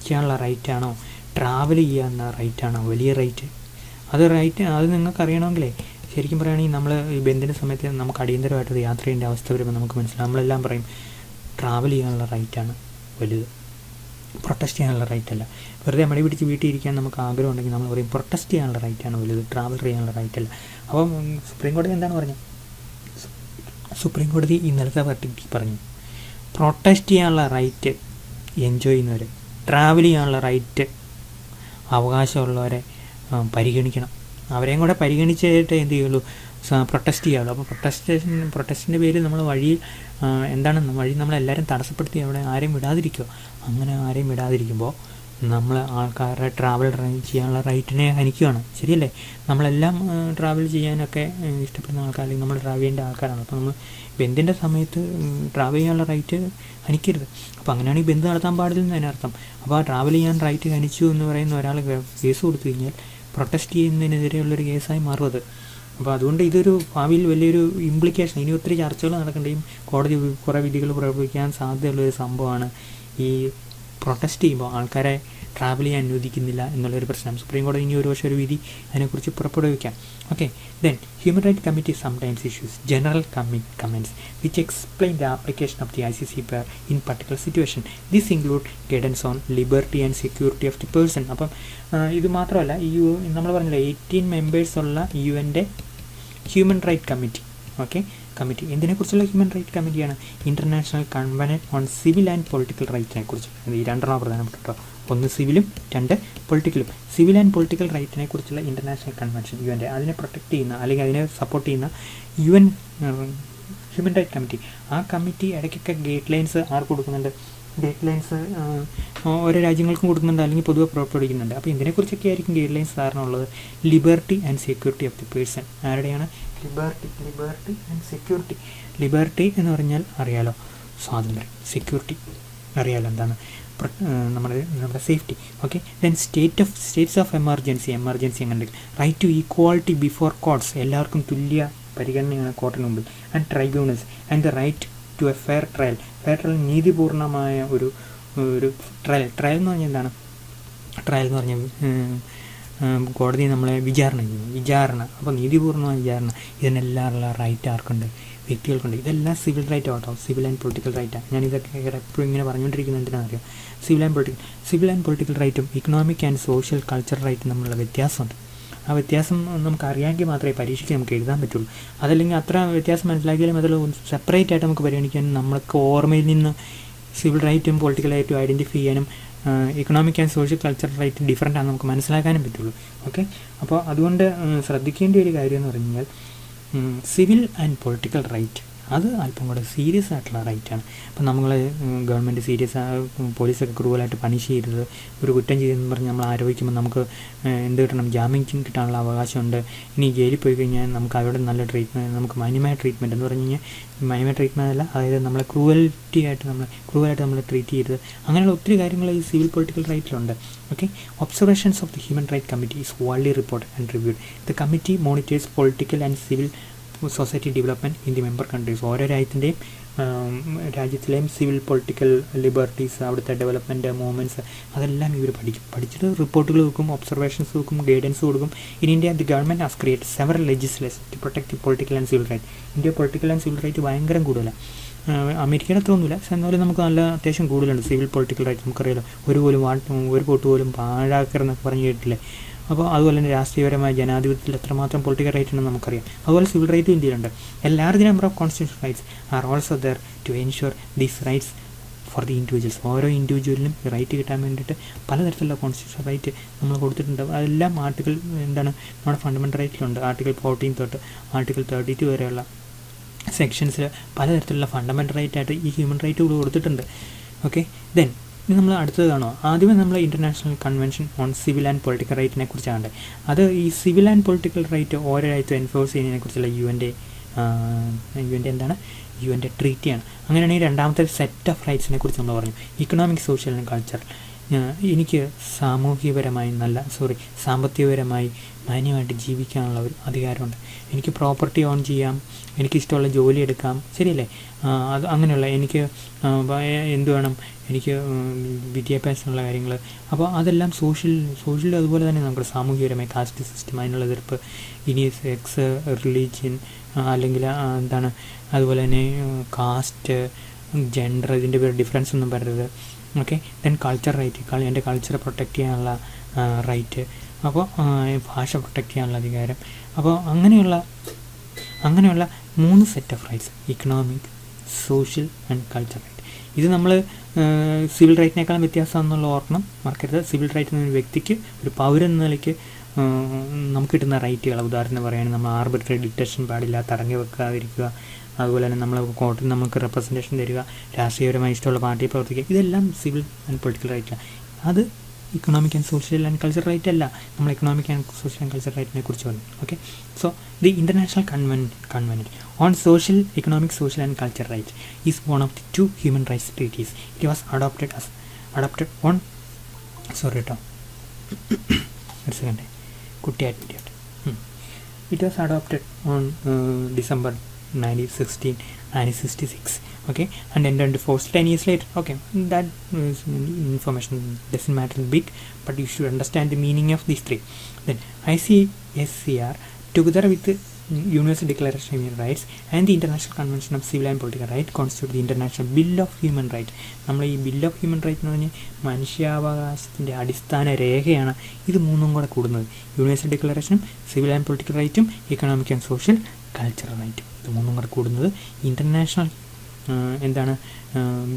ചെയ്യാനുള്ള റൈറ്റാണോ, ട്രാവൽ ചെയ്യാനുള്ള റൈറ്റാണോ വലിയ റൈറ്റ്? അത് നിങ്ങൾക്ക് അറിയണമെങ്കിലേ ശരിക്കും പറയുകയാണെങ്കിൽ നമ്മൾ ഈ ബന്ദിൻ്റെ സമയത്ത് നമുക്ക് അടിയന്തരമായിട്ടൊരു യാത്ര ചെയ്യേണ്ട അവസ്ഥ വരുമ്പോൾ നമുക്ക് മനസ്സിലാവും. നമ്മളെല്ലാം പറയും ട്രാവൽ ചെയ്യാനുള്ള റൈറ്റാണ് വലുത്. പ്രൊട്ടസ്റ്റ് ചെയ്യാനുള്ള റൈറ്റ് അല്ല. വെറുതെ മടി പിടിച്ച് വീട്ടിൽ ഇരിക്കാൻ നമുക്ക് ആഗ്രഹം ഉണ്ടെങ്കിൽ നമ്മൾ പറയും പ്രൊട്ടസ്റ്റ് ചെയ്യാനുള്ള റൈറ്റാണ് വലുത്, ട്രാവൽ ചെയ്യാനുള്ള റൈറ്റ് അല്ല. അപ്പം സുപ്രീം കോടതി എന്താണ് പറഞ്ഞത്? സുപ്രീം കോടതി ഇന്നലത്തെ വെർഡിക്റ്റിൽ പറഞ്ഞു പ്രൊട്ടസ്റ്റ് ചെയ്യാനുള്ള റൈറ്റ് എൻജോയ് ചെയ്യുന്നവർ, ട്രാവൽ ചെയ്യാനുള്ള റൈറ്റ് അവകാശമുള്ളവരെ പരിഗണിക്കണം. അവരെയും കൂടെ പരിഗണിച്ചിട്ട് എന്ത് ചെയ്യുള്ളൂ, പ്രൊട്ടസ്റ്റ് ചെയ്യാവുള്ളൂ. അപ്പോൾ പ്രൊട്ടസ്റ്റിൻ്റെ പേരിൽ നമ്മൾ വഴി നമ്മളെല്ലാവരും തടസ്സപ്പെടുത്തി അവിടെ ആരെയും വിടാതിരിക്കുക. അങ്ങനെ ആരെയും വിടാതിരിക്കുമ്പോൾ നമ്മൾ ആൾക്കാരുടെ ട്രാവൽ ചെയ്യാനുള്ള റൈറ്റിനെ ഹനിക്കുകയാണ്. ശരിയല്ലേ? നമ്മളെല്ലാം ട്രാവൽ ചെയ്യാനൊക്കെ ഇഷ്ടപ്പെടുന്ന ആൾക്കാർ, അല്ലെങ്കിൽ നമ്മൾ ട്രാവൽ ചെയ്യേണ്ട ആൾക്കാരാണ്. അപ്പോൾ നമ്മൾ ബന്ദിൻ്റെ സമയത്ത് ട്രാവൽ ചെയ്യാനുള്ള റൈറ്റ് ഹനിക്കരുത്. അപ്പോൾ അങ്ങനെയാണെങ്കിൽ ബന്ദ് നടത്താൻ പാടില്ലെന്ന് അതിനർത്ഥം. അപ്പോൾ ആ ട്രാവൽ ചെയ്യാൻ റൈറ്റ് ഹനിച്ചു എന്ന് പറയുന്ന ഒരാൾ കേസ് കൊടുത്തു കഴിഞ്ഞാൽ പ്രൊട്ടസ്റ്റ് ചെയ്യുന്നതിനെതിരെയുള്ളൊരു കേസായി മാറും അത്. അപ്പോൾ അതുകൊണ്ട് ഇതൊരു ഭാവിയിൽ വലിയൊരു ഇംപ്ലിക്കേഷൻ, ഇനി ഒത്തിരി ചർച്ചകൾ നടക്കേണ്ടയും കോടതി കുറേ വിധികൾ പ്രയോഗിക്കാൻ സാധ്യതയുള്ളൊരു സംഭവമാണ് ഈ പ്രൊട്ടസ്റ്റ് ചെയ്യുമ്പോൾ ആൾക്കാരെ ട്രാവൽ ചെയ്യാൻ അനുവദിക്കുന്നില്ല എന്നുള്ളൊരു പ്രശ്നം. സുപ്രീം കോടതി ഇനി ഒരു പക്ഷേ ഒരു വിധി അതിനെക്കുറിച്ച് പുറപ്പെടുവിക്കാം. Okay, then human right committee sometimes issues general comments which explain the application of the ICC power in particular situation. This include guidance on liberty and security of the person. അപ്പം ഇത് മാത്രമല്ല, നമ്മൾ പറഞ്ഞില്ല 18 മെമ്പേഴ്സുള്ള UN ഹ്യൂമൻ റൈറ്റ് കമ്മിറ്റി. ഓക്കെ, committee എന്തിനെക്കുറിച്ചുള്ള human right കമ്മിറ്റിയാണ്? International convention on civil and political റൈറ്റിനെ കുറിച്ച്. ഈ രണ്ടെണ്ണം പ്രധാനപ്പെട്ട കേട്ടോ, ഒന്ന് സിവിലും 2 പൊളിറ്റിക്കലും. സിവിൽ ആൻഡ് പൊളിറ്റിക്കൽ റൈറ്റിനെ കുറിച്ചുള്ള ഇൻ്റർനാഷണൽ കൺവെൻഷൻ UN അതിനെ പ്രൊട്ടക്റ്റ് ചെയ്യുന്ന അല്ലെങ്കിൽ അതിനെ സപ്പോർട്ട് ചെയ്യുന്ന UN ഹ്യൂമൻ റൈറ്റ് കമ്മിറ്റി. ആ കമ്മിറ്റി ഇടയ്ക്കൊക്കെ ഗൈഡ് ലൈൻസ് ആർക്ക് കൊടുക്കുന്നുണ്ട്? ഗൈഡ് ലൈൻസ് ഓരോ രാജ്യങ്ങൾക്കും കൊടുക്കുന്നുണ്ട്, അല്ലെങ്കിൽ പൊതുവെ പുറപ്പെടുവിക്കുന്നുണ്ട്. അപ്പോൾ ഇതിനെക്കുറിച്ചൊക്കെ ആയിരിക്കും ഗൈഡ് ലൈൻസ് സാധാരണ ഉള്ളത്. Liberty and security of the person. ആരുടെയാണ്? Liberty and security. ലിബർട്ടി എന്ന് പറഞ്ഞാൽ അറിയാലോ, സ്വാതന്ത്ര്യം. സെക്യൂരിറ്റി അറിയാലോ എന്താണ്, നമ്മുടെ safety. Okay, then states of emergency അങ്ങനെ. Right to equality before courts, എല്ലാവർക്കും തുല്യ പരിഗണനയാണ് കോർട്ടിന് മുമ്പിൽ. And tribunals and the right to a fair trial. നീതിപൂർണമായ ഒരു ട്രയൽ എന്ന് പറഞ്ഞാൽ എന്താണ്? ട്രയൽ എന്ന് പറഞ്ഞാൽ കോടതി നമ്മളെ വിചാരണ. അപ്പോൾ നീതിപൂർണ്ണമായ വിചാരണ, ഇതിനെല്ലാമുള്ള റൈറ്റ് ആർക്കുണ്ട്? വ്യക്തികൾക്കുണ്ട്. ഇതെല്ലാം സിവിൽ റൈറ്റ് ആട്ടോ, സിവിൽ ആൻഡ് പൊളിറ്റിക്കൽ റൈറ്റാണ്. ഞാനിതൊക്കെ എപ്പോഴും ഇങ്ങനെ പറഞ്ഞുകൊണ്ടിരിക്കുന്നത് എന്തിനാണെന്നറിയാം? സിവിൽ ആൻഡ് പൊളിറ്റിക്കൽ റൈറ്റും ഇക്കണോമിക് ആൻഡ് സോഷ്യൽ കൾച്ചറൽ റൈറ്റും തമ്മിലുള്ള വ്യത്യാസമുണ്ട്. ആ വ്യത്യാസം നമുക്ക് അറിയാമെങ്കിൽ മാത്രമേ പരീക്ഷയ്ക്ക് നമുക്ക് എഴുതാൻ പറ്റുള്ളൂ. അതല്ലെങ്കിൽ അത്ര വ്യത്യാസം മനസ്സിലാക്കിയാലും അതിൽ സെപ്പറേറ്റ് ആയിട്ട് നമുക്ക് പരിഗണിക്കാനും നമ്മൾക്ക് ഓർമ്മയിൽ നിന്ന് സിവിൽ റൈറ്റും പൊളിറ്റിക്കൽ റൈറ്റും ഐഡൻറ്റിഫൈ ചെയ്യാനും economic and social cultural right different ആണെന്ന് നമുക്ക് മനസ്സിലാക്കാനും പറ്റുള്ളൂ. ഓക്കെ, അപ്പോൾ അതുകൊണ്ട് ശ്രദ്ധിക്കേണ്ട ഒരു കാര്യം എന്ന് പറഞ്ഞു കഴിഞ്ഞാൽ സിവിൽ ആൻഡ് പൊളിറ്റിക്കൽ റൈറ്റ് അത് അല്പം കൂടെ സീരിയസ് ആയിട്ടുള്ള റൈറ്റാണ്. അപ്പം നമ്മൾ ഗവൺമെൻറ് പോലീസൊക്കെ ക്രൂവലായിട്ട് പണിഷ് ചെയ്തത്, ഒരു കുറ്റം ചെയ്തെന്ന് പറഞ്ഞ് നമ്മൾ ആരോപിക്കുമ്പോൾ നമുക്ക് എന്ത് കിട്ടണം? ജാമ്യം കിട്ടാനുള്ള അവകാശമുണ്ട്. ഇനി ജയിലിൽ പോയി കഴിഞ്ഞാൽ നമുക്ക് അവിടെ നല്ല ട്രീറ്റ്മെൻറ്റ്, നമുക്ക് മാന്യമായ ട്രീറ്റ്മെൻറ്റ് എന്ന് പറഞ്ഞു കഴിഞ്ഞാൽ മാന്യമായ ട്രീറ്റ്മെൻറ്റ് അല്ല, അതായത് നമ്മളെ ക്രൂവലായിട്ട് നമ്മൾ ട്രീറ്റ് ചെയ്തത്, അങ്ങനെയുള്ള ഒത്തിരി കാര്യങ്ങൾ ഈ സിവിൽ പൊളിറ്റിക്കൽ റൈറ്റിലുണ്ട്. Okay, observations of the human right committee is widely report and reviewed. The committee monitors political and civil society development in the member countries. ഓരോ രാജ്യത്തിലെയും സിവിൽ പൊളിറ്റിക്കൽ ലിബർട്ടീസ്, അവിടുത്തെ ഡെവലപ്മെൻറ്റ് മൂവ്മെൻറ്റ്സ് അതെല്ലാം ഇവർ പഠിച്ചിട്ട് റിപ്പോർട്ടുകൾ വെക്കും, observations വെക്കും, ഗൈഡൻസ് കൊടുക്കും. In India the government has create several legislation to protect the political and civil right. India political and civil right ഭയങ്കര കൂടുതലാണ്. അമേരിക്കയുടെ അത്ര ഒന്നുമില്ല, പക്ഷെ എന്നാലും നമുക്ക് നല്ല അത്യാവശ്യം കൂടുതലുണ്ട് സിവിൽ പൊളിറ്റിക്കൽ റൈറ്റ്. നമുക്കറിയാലോ, ഒരു വോട്ട് പോലും പാഴാക്കരുതെന്നൊക്കെ പറഞ്ഞ് കേട്ടില്ലേ. അപ്പോൾ അതുപോലെ തന്നെ രാഷ്ട്രീയപരമായ ജനാധിപത്യത്തിൽ എത്രമാത്രം പൊളിറ്റിക്കൽ റൈറ്റ് ഉണ്ടെന്ന് നമുക്കറിയാം. അതുപോലെ സിവിൽ റൈറ്റും ഇന്ത്യയിലുണ്ട്. A large number of constitutional rights are also there to ensure these rights for the individuals. ഓരോ ഇൻഡിവിജ്വലിനും റൈറ്റ് കിട്ടാൻ വേണ്ടിയിട്ട് പലതരത്തിലുള്ള കോൺസ്റ്റിറ്റ്യൂഷണൽ റൈറ്റ് നമ്മൾ കൊടുത്തിട്ടുണ്ട്. അതെല്ലാം നമ്മുടെ ഫണ്ടമെൻ്റൽ റൈറ്റിലുണ്ട്. ആർട്ടിക്കിൾ 14 തൊട്ട് ആർട്ടിക്കിൾ 32 വരെയുള്ള സെക്ഷൻസിൽ പലതരത്തിലുള്ള ഫണ്ടമെൻ്റൽ റൈറ്റായിട്ട് ഈ ഹ്യൂമൻ റൈറ്റുകൾ കൊടുത്തിട്ടുണ്ട്. ഓക്കെ, ദെൻ ഇനി നമ്മൾ അടുത്തത് കാണുക. ആദ്യമേ നമ്മൾ international convention on civil and political റൈറ്റിനെ കുറിച്ചാണ്. അത് ഈ സിവിൽ ആൻഡ് പൊളിറ്റിക്കൽ റൈറ്റ് ഓരോ രാജ്യത്തും എൻഫോഴ്സ് ചെയ്യുന്നതിനെക്കുറിച്ചുള്ള യുഎൻ്റെ ട്രീറ്റിയാണ്. അങ്ങനെയാണെങ്കിൽ രണ്ടാമത്തെ സെറ്റ് ഓഫ് റൈറ്റ്സിനെ കുറിച്ച് നമ്മൾ പറഞ്ഞു. Economic, social and culture. എനിക്ക് സാമ്പത്തികപരമായി മാന്യമായിട്ട് ജീവിക്കാനുള്ള ഒരു അധികാരമുണ്ട്. എനിക്ക് പ്രോപ്പർട്ടി ഓൺ ചെയ്യാം, എനിക്കിഷ്ടമുള്ള ജോലി എടുക്കാം, ശരിയല്ലേ? അത് അങ്ങനെയുള്ള എനിക്ക് എന്ത് വേണം, എനിക്ക് വിദ്യാഭ്യാസമുള്ള കാര്യങ്ങൾ. അപ്പോൾ അതെല്ലാം സോഷ്യൽ അതുപോലെ തന്നെ നമുക്ക് സാമൂഹികപരമായി കാസ്റ്റ് സിസ്റ്റം, അതിനുള്ള എതിർപ്പ്, ഇനി സെക്സ്, റിലീജിയൻ, അല്ലെങ്കിൽ അതുപോലെ തന്നെ കാസ്റ്റ്, ജെൻഡർ, ഇതിൻ്റെ പേര് ഡിഫറൻസ് ഒന്നും പറയരുത്. ഓക്കെ. ദെൻ കൾച്ചർ റൈറ്റ്, എൻ്റെ കൾച്ചർ പ്രൊട്ടക്റ്റ് ചെയ്യാനുള്ള റൈറ്റ്. അപ്പോൾ ഭാഷ പ്രൊട്ടക്റ്റ് ചെയ്യാനുള്ള അധികാരം. അപ്പോൾ അങ്ങനെയുള്ള 3 set of rights: economic, social and culture right. ഇത് നമ്മൾ സിവിൽ റൈറ്റിനേക്കാളും വ്യത്യാസം എന്നുള്ള ഓർക്കണം, മറക്കരുത്. സിവിൽ റൈറ്റ് എന്ന വ്യക്തിക്ക്, ഒരു പൗരൻ എന്ന നിലയ്ക്ക് നമുക്ക് കിട്ടുന്ന റൈറ്റുകൾ, ഉദാഹരണം പറയുകയാണെങ്കിൽ നമ്മൾ ആർബിട്രറി ഡിറ്റൻഷൻ പാടില്ല, തടഞ്ഞു വെക്കാതിരിക്കുക, അതുപോലെ തന്നെ നമ്മൾ കോർട്ടിൽ നമുക്ക് റെപ്രസെൻറ്റേഷൻ തരിക, രാഷ്ട്രീയപരമായി ഇഷ്ടമുള്ള പാർട്ടിയിൽ പ്രവർത്തിക്കുക, ഇതെല്ലാം സിവിൽ ആൻഡ് പൊളിറ്റിക്കൽ റൈറ്റാണ്. അത് economic and social and culture right അല്ല. നമ്മൾ economic and social and culture റൈറ്റിനെ കുറിച്ച് പറഞ്ഞു. Okay. So the international convention on social, economic, social and culture right is one of the 2 human rights treaties. It was adopted on sorry കേട്ടോ ഒരു second, കുട്ടിയായിട്ട് it was adopted on December 1966, okay, and entered into force 10 years later. Okay, that information doesn't matter big, but you should understand the meaning of these 3. Then ICSCR, together with the Universal Declaration of Human Rights and the International Convention of Civil and Political Rights, constitute the International Bill of Human Rights. നമ്മൾ ഈ bill of human right എന്ന് പറഞ്ഞാൽ മനുഷ്യാവകാശത്തിൻ്റെ അടിസ്ഥാന രേഖയാണ്. ഇത് 3 കൂടെ കൂടുന്നത്: universal ഡിക്ലറേഷനും, സിവിൽ ആൻഡ് പൊളിറ്റിക്കൽ റൈറ്റും, ഇക്കണോമിക് ആൻഡ് സോഷ്യൽ കൾച്ചറൽ റൈറ്റും. ഇത് 3 കൂടെ കൂടുന്നത് international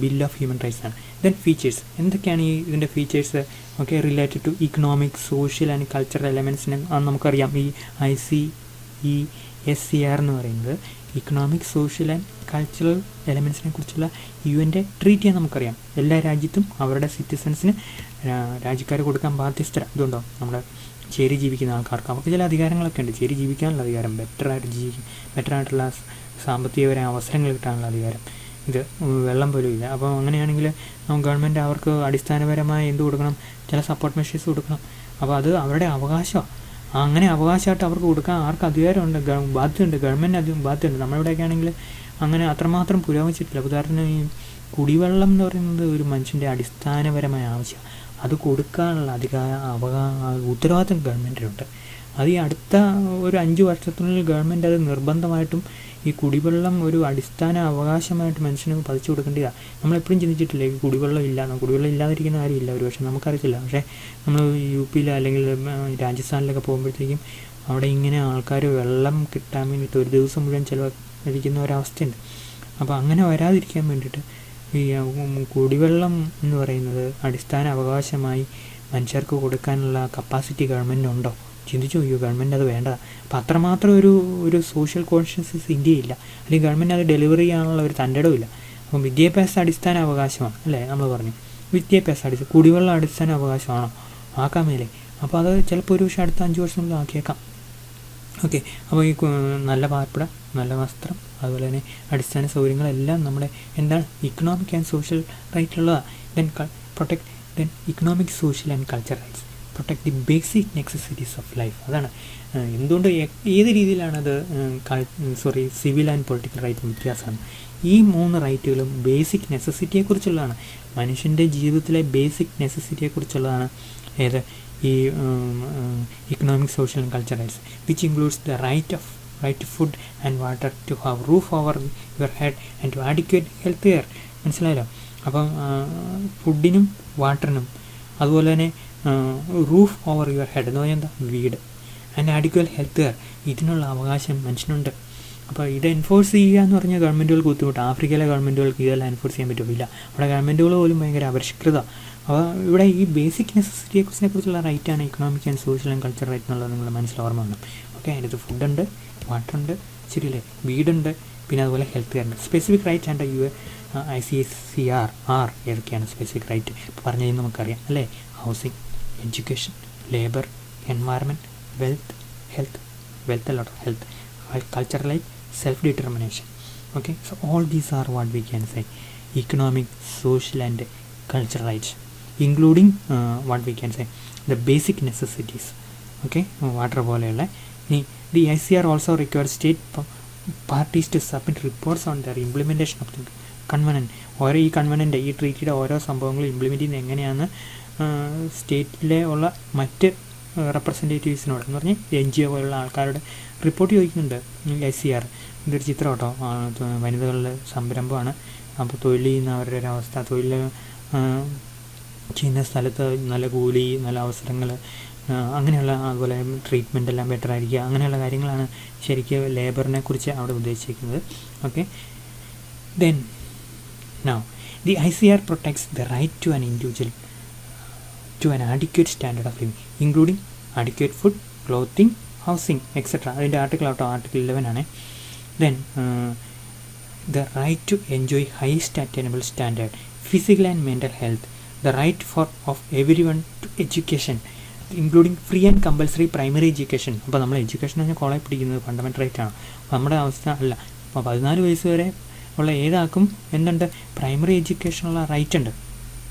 bill of human rights ആണ്. ദെൻ ഫീച്ചേഴ്സ് എന്തൊക്കെയാണ് ഇതിൻ്റെ features? Okay, related to economic, social and cultural എലമെൻറ്റ്സിനെ നമുക്കറിയാം. ഈ ICSCR എന്ന് പറയുന്നത് ഇക്കണോമിക്, സോഷ്യൽ ആൻഡ് കൾച്ചറൽ എലമെൻറ്റ്സിനെ കുറിച്ചുള്ള UN ട്രീറ്റിയെ നമുക്കറിയാം. എല്ലാ രാജ്യത്തും അവരുടെ സിറ്റിസൺസിന് രാജ്യക്കാർ കൊടുക്കാൻ ബാധ്യസ്ഥര. ഇതുണ്ടോ, നമ്മുടെ ചേരി ജീവിക്കുന്ന ആൾക്കാർക്ക് അവർക്ക് ചില അധികാരങ്ങളൊക്കെ ഉണ്ട്. ചേരി ജീവിക്കാനുള്ള അധികാരം, ബെറ്ററായിട്ടുള്ള സാമ്പത്തികപരമായ അവസരങ്ങൾ കിട്ടാനുള്ള അധികാരം. ഇത് വെള്ളം പോലും ഇല്ല. അപ്പോൾ അങ്ങനെയാണെങ്കിൽ ഗവൺമെൻറ് അവർക്ക് അടിസ്ഥാനപരമായ എന്ത് കൊടുക്കണം? ചില സപ്പോർട്ട് മെഷേഴ്സ് കൊടുക്കണം. അപ്പോൾ അത് അവരുടെ അവകാശമാണ്. അങ്ങനെ അവകാശമായിട്ട് അവർക്ക് കൊടുക്കാൻ ആർക്ക് അധികാരമുണ്ട്? ബാധ്യതയുണ്ട്, ഗവൺമെൻറ് ബാധ്യതയുണ്ട്. നമ്മളിവിടെയൊക്കെ ആണെങ്കിൽ അങ്ങനെ അത്രമാത്രം പുരോഗമിച്ചിട്ടില്ല. ഉദാഹരണത്തിന് ഈ കുടിവെള്ളം എന്ന് പറയുന്നത് ഒരു മനുഷ്യൻ്റെ അടിസ്ഥാനപരമായ ആവശ്യം. അത് കൊടുക്കാനുള്ള ഉത്തരവാദിത്തം ഗവൺമെൻറ്റിനുണ്ട്. അത് ഈ അടുത്ത ഒരു 5 വർഷത്തിനുള്ളിൽ ഗവൺമെൻറ് അത് നിർബന്ധമായിട്ടും ഈ കുടിവെള്ളം ഒരു അടിസ്ഥാന അവകാശമായിട്ട് മനുഷ്യന് പതിച്ചു കൊടുക്കേണ്ടതാണ്. നമ്മളെപ്പോഴും ചിന്തിച്ചിട്ടില്ലേ ഈ കുടിവെള്ളം ഇല്ലാതിരിക്കുന്ന കാര്യമില്ല, ഒരു പക്ഷേ നമുക്കറിയത്തില്ല. പക്ഷേ നമ്മൾ UP അല്ലെങ്കിൽ രാജസ്ഥാനിലൊക്കെ പോകുമ്പോഴത്തേക്കും അവിടെ ഇങ്ങനെ ആൾക്കാർ വെള്ളം കിട്ടാൻ വേണ്ടിയിട്ട് ഒരു ദിവസം മുഴുവൻ ചിലവഴിക്കുന്ന ഒരവസ്ഥയുണ്ട്. അപ്പോൾ അങ്ങനെ വരാതിരിക്കാൻ വേണ്ടിയിട്ട് ഈ കുടിവെള്ളം എന്ന് പറയുന്നത് അടിസ്ഥാന അവകാശമായി മനുഷ്യർക്ക് കൊടുക്കാനുള്ള കപ്പാസിറ്റി ഗവൺമെൻറ്റിനുണ്ടോ? ചിന്തിച്ചു നോക്കിയോ, ഗവൺമെൻറ് അത് വേണ്ട. അപ്പം അത്രമാത്രം ഒരു സോഷ്യൽ കോൺഷ്യസ്നസ് ഇന്ത്യയില്ല, അല്ലെങ്കിൽ ഗവൺമെൻറ് അത് ഡെലിവറി ചെയ്യാനുള്ള ഒരു തൻ്റെടവും ഇല്ല. അപ്പം വിദ്യാഭ്യാസം അടിസ്ഥാന അവകാശമാണ് അല്ലേ? നമ്മൾ പറഞ്ഞു കുടിവെള്ളം അടിസ്ഥാന അവകാശമാണോ? ആക്കാൻ മേലെ. അപ്പോൾ അത് ചിലപ്പോൾ ഒരു പക്ഷേ അടുത്ത 5 വർഷത്തിനുള്ളിൽ ആക്കിയേക്കാം. ഓക്കെ. അപ്പോൾ ഈ നല്ല പാർപ്പിടം, നല്ല വസ്ത്രം, അതുപോലെ തന്നെ അടിസ്ഥാന സൗകര്യങ്ങളെല്ലാം നമ്മുടെ എന്താണ് ഇക്കണോമിക് ആൻഡ് സോഷ്യൽ റൈറ്റുള്ളതാണ്. Then economic, social and culture rights protect the basic necessities of life. അതാണ് എന്തുകൊണ്ട് ഏത് രീതിയിലാണത് സിവിൽ ആൻഡ് പൊളിറ്റിക്കൽ റൈറ്റ് വ്യത്യാസമാണ്. ഈ 3 റൈറ്റുകളും ബേസിക് നെസസിറ്റിയെക്കുറിച്ചുള്ളതാണ്. മനുഷ്യൻ്റെ ജീവിതത്തിലെ ബേസിക് നെസസിറ്റിയെക്കുറിച്ചുള്ളതാണ്. ഏത് ഈ economic, social and culture rights, which includes the right to food and water, to have roof over your head and to adequate health care. മനസ്സിലായല്ലോ? അപ്പം ഫുഡിനും വാട്ടറിനും അതുപോലെ തന്നെ റൂഫ് ഓവർ യുവർ ഹെഡ് എന്ന് പറഞ്ഞാൽ എന്താ? വീട്. ആൻഡ് ആഡിക്വറ്റ് ഹെൽത്ത് കെയർ, ഇതിനുള്ള അവകാശം മനുഷ്യനുണ്ട്. അപ്പോൾ ഇത് എൻഫോഴ്സ് ചെയ്യുക എന്ന് പറഞ്ഞാൽ ഗവൺമെൻറ്റുകൾക്ക് ബുദ്ധിമുട്ട്. ആഫ്രിക്കയിലെ ഗവൺമെൻറ്റുകൾക്ക് ഇതെല്ലാം എൻഫോഴ്സ് ചെയ്യാൻ പറ്റില്ല. അവിടെ ഗവൺമെൻറ്റുകൾ പോലും ഭയങ്കര അപരിഷ്കൃതമാണ്. അപ്പോൾ ഇവിടെ ഈ ബേസിക് നെസസിറ്റിയെക്കുറിച്ചുള്ള റൈറ്റാണ് economic and social and culture right എന്നുള്ളത് നിങ്ങൾ മനസ്സിൽ ഓർമ്മ വേണം. ഓക്കെ, അതിനകത്ത് ഫുഡുണ്ട്, വാട്ടറുണ്ട്, ശരിയല്ലേ, വീടുണ്ട്, പിന്നെ അതുപോലെ ഹെൽത്ത് കെയർ ഉണ്ട്. സ്പെസിഫിക് റൈറ്റ്സ് ആൻഡ് ICSCR ഏതൊക്കെയാണ് സ്പെസിഫിക് റൈറ്റ് പറഞ്ഞത് നമുക്കറിയാം അല്ലേ? Housing, education, labour, environment, wealth a lot health, cultural life, self-determination. Okay, so all these are what we can say economic, social and cultural rights, including what we can say the basic necessities. Okay, water പോലെയുള്ള. The ICR also requires state parties to submit reports on their implementation of the convention. ഓരോ ഈ കൺവെൻഷൻ്റെ ഈ ട്രീറ്റിയുടെ ഓരോ സംഭവങ്ങളും implement ചെയ്യുന്നത് എങ്ങനെയാണെന്ന് സ്റ്റേറ്റിലെ ഉള്ള മറ്റ് റെപ്രസെൻറ്റേറ്റീവ്സിനോട് എന്ന് പറഞ്ഞാൽ NGO പോലുള്ള ആൾക്കാരുടെ റിപ്പോർട്ട് ചോദിക്കുന്നുണ്ട് ICR. ഇതൊരു ചിത്രം കേട്ടോ, വനിതകളുടെ സംരംഭമാണ്. അപ്പോൾ തൊഴിൽ ചെയ്യുന്നവരുടെ ഒരവസ്ഥ, ചെയ്യുന്ന സ്ഥലത്ത് നല്ല കൂലി, നല്ല അവസരങ്ങൾ, അങ്ങനെയുള്ള അതുപോലെ ട്രീറ്റ്മെൻ്റ് എല്ലാം ബെറ്റർ ആയിരിക്കുക, അങ്ങനെയുള്ള കാര്യങ്ങളാണ് ശരിക്കും ലേബറിനെ കുറിച്ച് അവിടെ ഉദ്ദേശിക്കുന്നത്. Okay, then now the ICR protects the right to an individual to an adequate standard of living, including adequate food, clothing, housing, etc. അതിൻ്റെ ആർട്ടിക്കിൾ 11 ആണ്. Then the right to enjoy highest attainable standard, physical and mental health, the right of everyone to education, including free and compulsory primary education. അപ്പോൾ നമ്മൾ education തന്നെ college പിടിക്കുന്നത് fundamental right ആണ്. അപ്പോൾ നമ്മുടെ അവസ്ഥ അല്ല. അപ്പോൾ 14 വയസ്സ് വരെ ഉള്ള ഏതാക്കും എന്തുണ്ട്, പ്രൈമറി എഡ്യൂക്കേഷനുള്ള റൈറ്റ് ഉണ്ട്.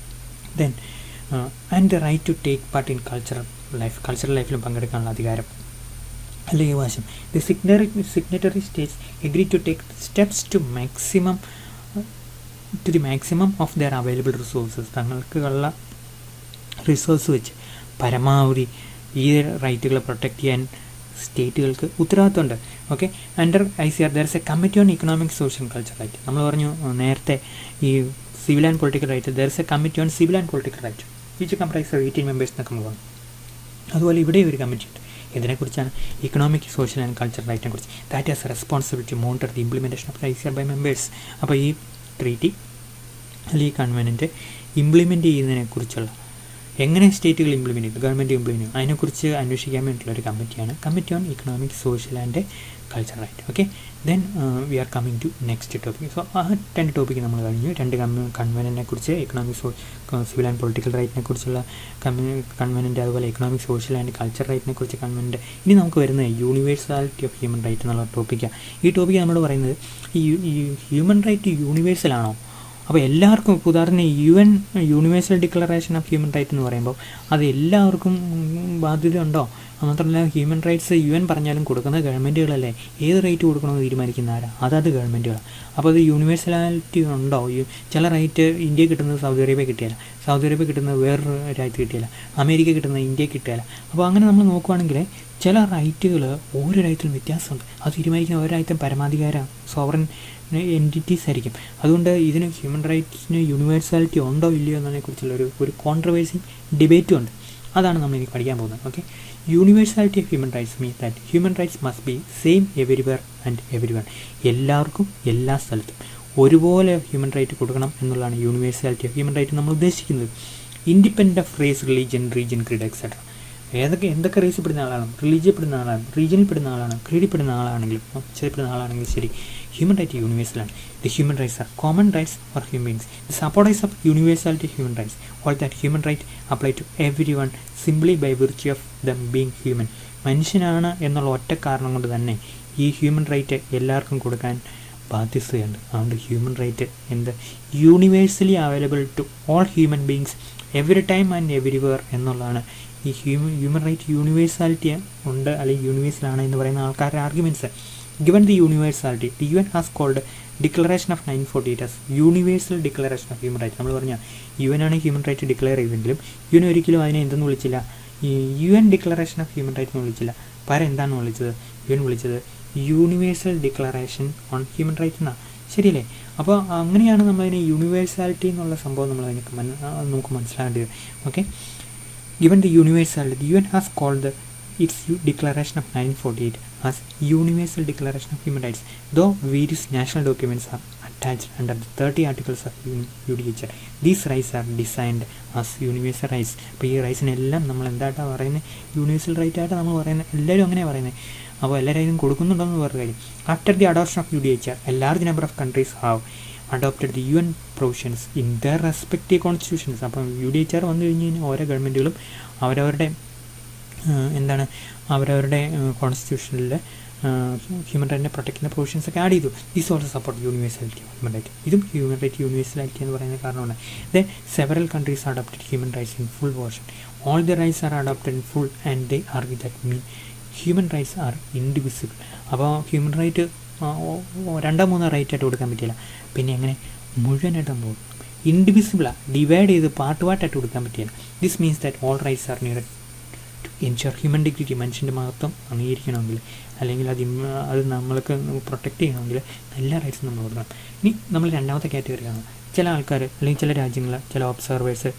Then and the right to take part in cultural ലൈഫിലും പങ്കെടുക്കാനുള്ള അധികാരം അല്ലെങ്കിൽ അവകാശം. The signatory states agree to take steps to the maximum of their available resources. തങ്ങൾക്കുള്ള റിസോഴ്സ് വെച്ച് പരമാവധി ഈ റൈറ്റുകൾ പ്രൊട്ടക്റ്റ് ചെയ്യാൻ സ്റ്റേറ്റുകൾക്ക് ഉത്തരവാദിത്തമുണ്ട്. Okay, under ICR there is a committee on economic, social, culture right. നമ്മൾ പറഞ്ഞു നേരത്തെ ഈ civil and political right, there is a committee on civil and political right which comprise 18 members എന്നൊക്കെ നമ്മൾ പറഞ്ഞു. അതുപോലെ ഇവിടെ ഒരു കമ്മിറ്റി ഉണ്ട്. ഇതിനെക്കുറിച്ചാണ് ഇക്കണോമിക്, സോഷ്യൽ ആൻഡ് കൾച്ചർ റൈറ്റിനെ കുറിച്ച്. That has responsibility monitor the implementation of ICR by members. അപ്പോൾ ഈ ട്രീറ്റി അല്ലെങ്കിൽ ഈ കൺവെൻറ്റ് ഇംപ്ലിമെൻറ്റ് ചെയ്യുന്നതിനെക്കുറിച്ചുള്ള എങ്ങനെ സ്റ്റേറ്റുകൾ ഇംപ്ലിമെൻറ്റ് ചെയ്തു, ഗവൺമെൻറ് ഇംപ്ലിമെൻറ്റ് ചെയ്യും, അതിനെക്കുറിച്ച് അന്വേഷിക്കാൻ വേണ്ടിയിട്ടുള്ളൊരു കമ്മിറ്റിയാണ് committee on economic, social and culture right. Okay, then we are coming to next topic. So ആ 2 ടോപ്പിക്ക് നമ്മൾ കഴിഞ്ഞു. 2 കൺവെൻറ്റിനെ കുറിച്ച്, ഇക്കണോമിക്, സിവിൽ ആൻഡ് പൊളിറ്റിക്കൽ റൈറ്റിനെ കുറിച്ചുള്ള കൺവെൻറ്റ്, അതുപോലെ ഇക്കണോമിക്, സോഷ്യൽ ആൻഡ് കൾച്ചർ റൈറ്റിനെ കുറിച്ച് കൺവെൻറ്റ്. ഇനി നമുക്ക് വരുന്നത് യൂണിവേഴ്സാലിറ്റി ഓഫ് ഹ്യൂമൻ റൈറ്റ് എന്നുള്ള ടോപ്പിക്കാണ്. ഈ ടോപ്പിക്ക് നമ്മൾ പറയുന്നത് ഈ ഹ്യൂമൻ റൈറ്റ് യൂണിവേഴ്സലാണോ? അപ്പോൾ എല്ലാവർക്കും, ഇപ്പോൾ ഉദാഹരണം UN universal declaration of human right എന്ന് പറയുമ്പോൾ അത് എല്ലാവർക്കും ബാധ്യത ഉണ്ടോ? മാത്രമല്ല ഹ്യൂമൻ റൈറ്റ്സ് UN പറഞ്ഞാലും കൊടുക്കുന്നത് ഗവൺമെൻറ്റുകളല്ലേ. ഏത് റൈറ്റ് കൊടുക്കണമെന്ന് തീരുമാനിക്കുന്ന ആരാ? അതത് ഗവൺമെൻറ്റുകളാണ്. അപ്പോൾ അത് യൂണിവേഴ്സലാലിറ്റി ഉണ്ടോ? ചില റൈറ്റ് ഇന്ത്യയിൽ കിട്ടുന്നത് സൗദി അറേബ്യ കിട്ടിയാല, സൗദി അറേബ്യ കിട്ടുന്നത് വേറൊരു രാജ്യത്ത് കിട്ടിയാല, അമേരിക്ക കിട്ടുന്നത് ഇന്ത്യക്ക് കിട്ടിയാല. അപ്പോൾ അങ്ങനെ നമ്മൾ നോക്കുവാണെങ്കിൽ ചില റൈറ്റുകൾ ഓരോ രാജ്യത്തിലും വ്യത്യാസമുണ്ട്. അത് തീരുമാനിക്കുന്ന ഓരോ രാജ്യത്തും പരമാധികാരം സോവറൻ എൻറ്റിറ്റീസ് ആയിരിക്കും. അതുകൊണ്ട് ഇതിന് ഹ്യൂമൻ റൈറ്റ്സിന് യൂണിവേഴ്സാലിറ്റി ഉണ്ടോ ഇല്ലയോ എന്നതിനെക്കുറിച്ചുള്ള ഒരു കോൺട്രവേഴ്സി ഡിബേറ്റും ഉണ്ട്. അതാണ് നമ്മൾ ഇനി പഠിക്കാൻ പോകുന്നത്. Okay, universality of human rights means that human rights must be same everywhere and everyone. എല്ലാവർക്കും എല്ലാ സ്ഥലത്തും ഒരുപോലെ ഹ്യൂമൻ റൈറ്റ് കൊടുക്കണം എന്നുള്ളതാണ് യൂണിവേഴ്സാലിറ്റി ഓഫ് ഹ്യൂമൻ റൈറ്റ് നമ്മൾ ഉദ്ദേശിക്കുന്നത്. Independent of race, religion, creed etcetera. എന്തൊക്കെ റേസിൽ പെടുന്ന ആളാണ്, റിലീജിയൻ പെടുന്ന ആളാണ്, റീജിയനിൽ പെടുന്ന ആളാണ്, ക്രീഡിൽ പെടുന്ന ആളാണെങ്കിലും പെടുന്ന ആളാണെങ്കിലും ശരി, ഹ്യൂമൻ റൈറ്റ് യൂണിവേഴ്സലാണ്. The human rights are common rights for human beings. The supporters of universality human rights all that human right apply to every one simply by virtue of them being human. മനുഷ്യനാണ് എന്നുള്ള ഒറ്റ കാരണം കൊണ്ട് തന്നെ ഈ human right എല്ലാവർക്കും കൊടുക്കാൻ ബാധ്യതയുണ്ട്. അതുകൊണ്ട് human right universally available to all human beings every time and everywhere എന്നുള്ളതാണ് ഈ ഹ്യൂമൻ റൈറ്റ് യൂണിവേഴ്സാലിറ്റി ഉണ്ട് അല്ലെങ്കിൽ യൂണിവേഴ്സലാണ് എന്ന് പറയുന്ന ആൾക്കാരുടെ arguments. Given the universality, the UN has called Declaration of 1948 as Universal Declaration of Human Rights. നമ്മൾ പറഞ്ഞാൽ UN ആണ് ഹ്യൂമൻ റൈറ്റ് ഡിക്ലെയർ ചെയ്തെങ്കിലും UN ഒരിക്കലും അതിനെ എന്തെന്ന് വിളിച്ചില്ല, ഈ UN declaration of human right എന്ന് വിളിച്ചില്ല. എന്താണെന്ന് വിളിച്ചത്? UN വിളിച്ചത് universal declaration on human right എന്നാണ്. ശരിയല്ലേ? അപ്പോൾ അങ്ങനെയാണ് നമ്മളതിനെ യൂണിവേഴ്സാലിറ്റി എന്നുള്ള സംഭവം നമുക്ക് മനസ്സിലാകേണ്ടത്. Okay, given the universality, the UN has called its Declaration of 1948 as Universal Declaration of Human Rights, though various national documents are attached under the 30 articles of UDHR. These rights are designed as universal rights. അപ്പോൾ ഈ റൈറ്റ്സിനെല്ലാം നമ്മൾ എന്തായിട്ടാണ് പറയുന്നത്? Universal right ആയിട്ടാണ് നമ്മൾ പറയുന്നത്. എല്ലാവരും അങ്ങനെയാണ് പറയുന്നത്. അപ്പോൾ എല്ലാവരും കൊടുക്കുന്നുണ്ടോയെന്ന് വേറെ കാര്യം. After the adoption of UDHR, a large number of countries have adopted the UN provisions in their respective constitutions. അപ്പം UDHR വന്നു കഴിഞ്ഞ് കഴിഞ്ഞാൽ ഓരോ ഗവൺമെൻറ്റുകളും അവരവരുടെ കോൺസ്റ്റിറ്റ്യൂഷനിൽ ഹ്യൂമൻ റൈറ്റിനെ പ്രൊട്ടക്ട് ചെയ്യുന്ന പ്രൊവിഷൻസ് ഒക്കെ ആഡ് ചെയ്തു. This also support universality of human right. ഇതും ഹ്യൂമൻ റൈറ്റ് യൂണിവേഴ്സാലിറ്റി എന്ന് പറയുന്ന കാരണമാണ്. Then several countries adopted human rights in full version. All the rights are adopted in full and they argue that mean human rights are indivisible. അപ്പോൾ human right 2-3 റൈറ്റായിട്ട് കൊടുക്കാൻ പറ്റില്ല. പിന്നെ എങ്ങനെ മുഴുവനായിട്ട് നമ്മൾ ഇൻഡിവിസിബിളാണ്, ഡിവൈഡ് ചെയ്ത് പാർട്ടായിട്ട് കൊടുക്കാൻ പറ്റില്ല. This means that all rights are needed to ensure human dignity, മനുഷ്യൻ്റെ മഹത്വം അംഗീകരിക്കണമെങ്കിൽ, അല്ലെങ്കിൽ അത് നമ്മൾക്ക് പ്രൊട്ടക്റ്റ് ചെയ്യണമെങ്കിൽ എല്ലാ റൈറ്റ്സും നമ്മൾ കൊടുക്കണം. ഇനി നമ്മൾ രണ്ടാമത്തെ കാറ്റഗറിയാണ് ചില ആൾക്കാർ അല്ലെങ്കിൽ ചില രാജ്യങ്ങൾ, ചില ഒബ്സർവേഴ്സ്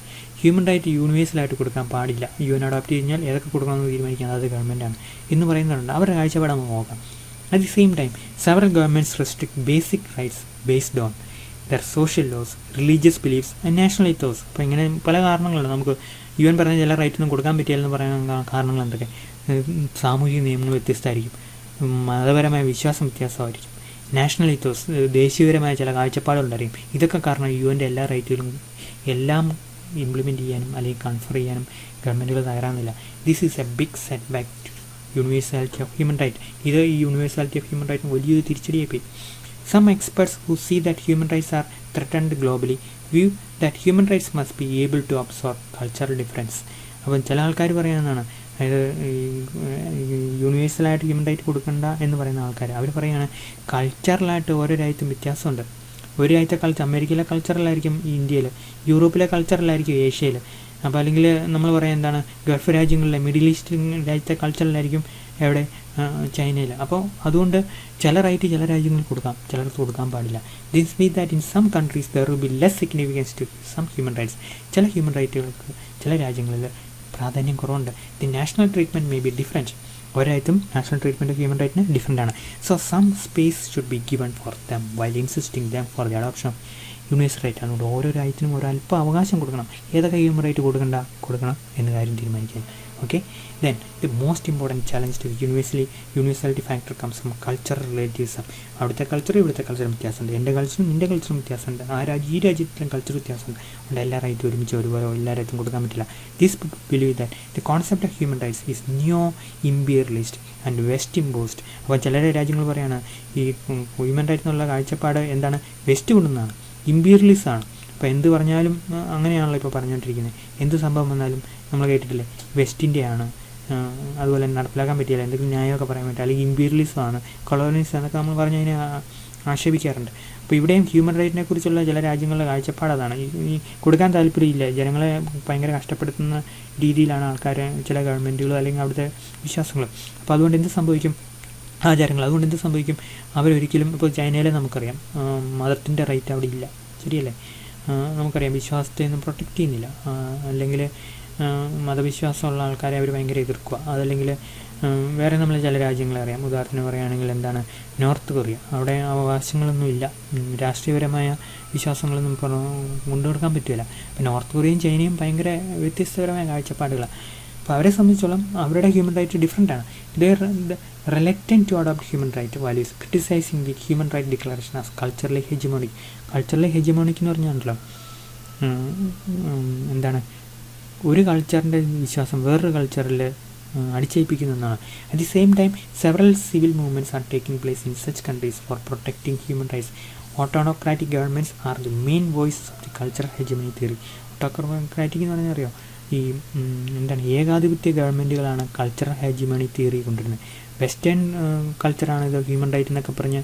ഹ്യൂമൻ റൈറ്റ് യൂണിവേഴ്സലായിട്ട് കൊടുക്കാൻ പാടില്ല, UN അഡോപ്റ്റ് കഴിഞ്ഞാൽ ഏതൊക്കെ കൊടുക്കണമെന്ന് തീരുമാനിക്കുന്നത് അത് ഗവൺമെൻറ്റാണ് എന്ന് പറയുന്നുണ്ട്. അവരുടെ കാഴ്ചപ്പാട് നമുക്ക് നോക്കാം. At the same time several governments restrict basic rights based on their social laws, religious beliefs and national ethos. അപ്പോൾ ഇങ്ങനെ പല കാരണങ്ങളുണ്ട്. നമുക്ക് UN പറഞ്ഞ ചില റൈറ്റൊന്നും കൊടുക്കാൻ പറ്റില്ലെന്ന് പറയാൻ കാരണങ്ങൾ എന്തൊക്കെ? സാമൂഹിക നിയമങ്ങൾ വ്യത്യസ്തമായിരിക്കും, മതപരമായ വിശ്വാസം വ്യത്യാസമായിരിക്കും, നാഷണൽ ഇത്തോസ് ദേശീയപരമായ ചില കാഴ്ചപ്പാടുകളുണ്ടായിരിക്കും. ഇതൊക്കെ കാരണം UN എല്ലാ റൈറ്റുകളും എല്ലാം ഇംപ്ലിമെൻറ്റ് ചെയ്യാനും അല്ലെങ്കിൽ കൺഫർ ചെയ്യാനും ഗവൺമെൻറ്റുകൾ തയ്യാറാകുന്നില്ല. This is a big setback to universality of human right. ഇത് ഈ യൂണിവേഴ്സാലിറ്റി ഓഫ് ഹ്യൂമൻ റൈറ്റിന് വലിയൊരു തിരിച്ചടിയായി പോയി. Some experts who see that human rights are threatened globally view that human rights must be able to absorb cultural difference. അപ്പം ചില ആൾക്കാർ പറയുന്നതാണ്, അതായത് യൂണിവേഴ്സലായിട്ട് ഹ്യൂമൻ റൈറ്റ് കൊടുക്കണ്ട എന്ന് പറയുന്ന ആൾക്കാർ, അവർ പറയുകയാണ് കൾച്ചറലായിട്ട് ഓരോ രാജ്യത്തും വ്യത്യാസമുണ്ട്. ഒരു രാജ്യത്തെ കൾച്ചർ, അമേരിക്കയിലെ കൾച്ചറലായിരിക്കും ഇന്ത്യയിൽ, യൂറോപ്പിലെ കൾച്ചറലായിരിക്കും ഏഷ്യയിൽ. അപ്പോൾ അല്ലെങ്കിൽ നമ്മൾ പറയാം എന്താണ്, ഗൾഫ് രാജ്യങ്ങളിലെ, മിഡിൽ ഈസ്റ്റ് രാജ്യത്തെ കൾച്ചറിലായിരിക്കും എവിടെ, ചൈനയിൽ. അപ്പോൾ അതുകൊണ്ട് ചില റൈറ്റ് ചില രാജ്യങ്ങളിൽ കൊടുക്കാം, ചിലർക്ക് കൊടുക്കാൻ പാടില്ല. This means that in some countries there will be less significance to some human rights. ചില ഹ്യൂമൻ റൈറ്റുകൾക്ക് ചില രാജ്യങ്ങളിൽ പ്രാധാന്യം കുറവുണ്ട്. The national treatment may be different. ഒരായിട്ടും നാഷണൽ ട്രീറ്റ്മെൻറ്റ് ഹ്യൂമൻ റൈറ്റിന് ഡിഫറൻ്റ് ആണ്. So some space should be given for them while insisting them for the adoption of universal right. അതുകൊണ്ട് ഓരോ രാജ്യത്തിനും ഒരല്പം അവകാശം കൊടുക്കണം, ഏതൊക്കെ ഹ്യൂമൻ റൈറ്റ് കൊടുക്കണം എന്ന കാര്യം തീരുമാനിക്കാൻ. Okay, then the most important challenge to universality factor comes from cultural relativism. അവിടുത്തെ കൾച്ചർ ഇവിടുത്തെ കൾച്ചറും വ്യത്യാസമുണ്ട്, എൻ്റെ കൾച്ചറും നിൻ്റെ കൾച്ചറും വ്യത്യാസമുണ്ട്, ഈ രാജ്യത്തിലും കൾച്ചർ വ്യത്യാസമുണ്ട്. അതുകൊണ്ട് എല്ലാ റൈറ്റും ഒരുമിച്ച് ഒരുപോലെ എല്ലാ രാജ്യത്തും കൊടുക്കാൻ പറ്റില്ല. This believe that the concept of human rights is new imperialist and west imposed. അപ്പോൾ ചില രാജ്യങ്ങൾ പറയുകയാണ് ഈ ഹ്യൂമൻ റൈറ്റ് എന്നുള്ള കാഴ്ചപ്പാട് എന്താണ്, വെസ്റ്റ് കൊണ്ടുവന്നതാണ്, ഇംപീരിയലിസമാണ്. അപ്പോൾ എന്ത് പറഞ്ഞാലും അങ്ങനെയാണല്ലോ ഇപ്പോൾ പറഞ്ഞുകൊണ്ടിരിക്കുന്നത്. എന്ത് സംഭവം വന്നാലും നമ്മൾ കേട്ടിട്ടില്ലേ, വെസ്റ്റിൻ്റെയാണ്, അതുപോലെ നടപ്പിലാക്കാൻ പറ്റിയില്ല, എന്തെങ്കിലും ന്യായമൊക്കെ പറയാൻ പറ്റില്ല, അല്ലെങ്കിൽ ഇമ്പീരിയലിസമാണ്, കൊളോണിയലിസം എന്നൊക്കെ നമ്മൾ പറഞ്ഞ് അതിനെ ആക്ഷേപിക്കാറുണ്ട്. അപ്പോൾ ഇവിടെയും ഹ്യൂമൻ റൈറ്റിനെ കുറിച്ചുള്ള ചില രാജ്യങ്ങളുടെ കാഴ്ചപ്പാട് അതാണ്. ഈ കൊടുക്കാൻ താല്പര്യമില്ല, ജനങ്ങളെ ഭയങ്കര കഷ്ടപ്പെടുത്തുന്ന രീതിയിലാണ് ആൾക്കാർ, ചില ഗവൺമെൻറ്റുകൾ അല്ലെങ്കിൽ അവിടുത്തെ വിശ്വാസങ്ങൾ. അപ്പോൾ അതുകൊണ്ട് എന്ത് സംഭവിക്കും, ആചാരങ്ങൾ, അതുകൊണ്ട് എന്ത് സംഭവിക്കും, അവരൊരിക്കലും, ഇപ്പോൾ ചൈനയിലെ നമുക്കറിയാം മതത്തിൻ്റെ റൈറ്റ് അവിടെ ഇല്ല, ശരിയല്ലേ? നമുക്കറിയാം വിശ്വാസത്തെ ഒന്നും പ്രൊട്ടക്റ്റ് ചെയ്യുന്നില്ല, അല്ലെങ്കിൽ മതവിശ്വാസമുള്ള ആൾക്കാരെ അവർ ഭയങ്കര എതിർക്കുക. അതല്ലെങ്കിൽ വേറെ നമ്മൾ ചില രാജ്യങ്ങളെ അറിയാം, ഉദാഹരണത്തിന് പറയുകയാണെങ്കിൽ എന്താണ്, നോർത്ത് കൊറിയ, അവിടെ അവകാശങ്ങളൊന്നുമില്ല, രാഷ്ട്രീയപരമായ വിശ്വാസങ്ങളൊന്നും കൊണ്ടുകൊടുക്കാൻ പറ്റില്ല. അപ്പോൾ നോർത്ത് കൊറിയയും ചൈനയും ഭയങ്കര വ്യത്യസ്തപരമായ കാഴ്ചപ്പാടുകളാണ്. അപ്പോൾ അവരെ സംബന്ധിച്ചോളം അവരുടെ ഹ്യൂമൻ റൈറ്റ് ഡിഫറെൻ്റ് ആണ്. reluctant to adopt human rights values, criticizing the human rights declaration as culturally hegemonic. Culturally hegemonic എന്ന് പറഞ്ഞാണല്ലോ എന്താണ്, ഒരു കൾച്ചറിൻ്റെ വിശ്വാസം വേറൊരു കൾച്ചറിൽ അടിച്ചേൽപ്പിക്കുന്നതാണ്. At the same time several civil movements are taking place in such countries for protecting human rights. Autocratic governments are the main voice of the cultural hegemony theory. Autocratic എന്ന് പറഞ്ഞാൽ അറിയോ, ഈ എന്താണ്, ഏകാധിപത്യ ഗവൺമെൻറ്റുകളാണ് കൾച്ചറൽ ഹെജിമണി തിയറി കൊണ്ടുവരുന്നത്. Western കൾച്ചറാണ് ഇത് ഹ്യൂമൻ റൈറ്റ് എന്നൊക്കെ പറഞ്ഞ്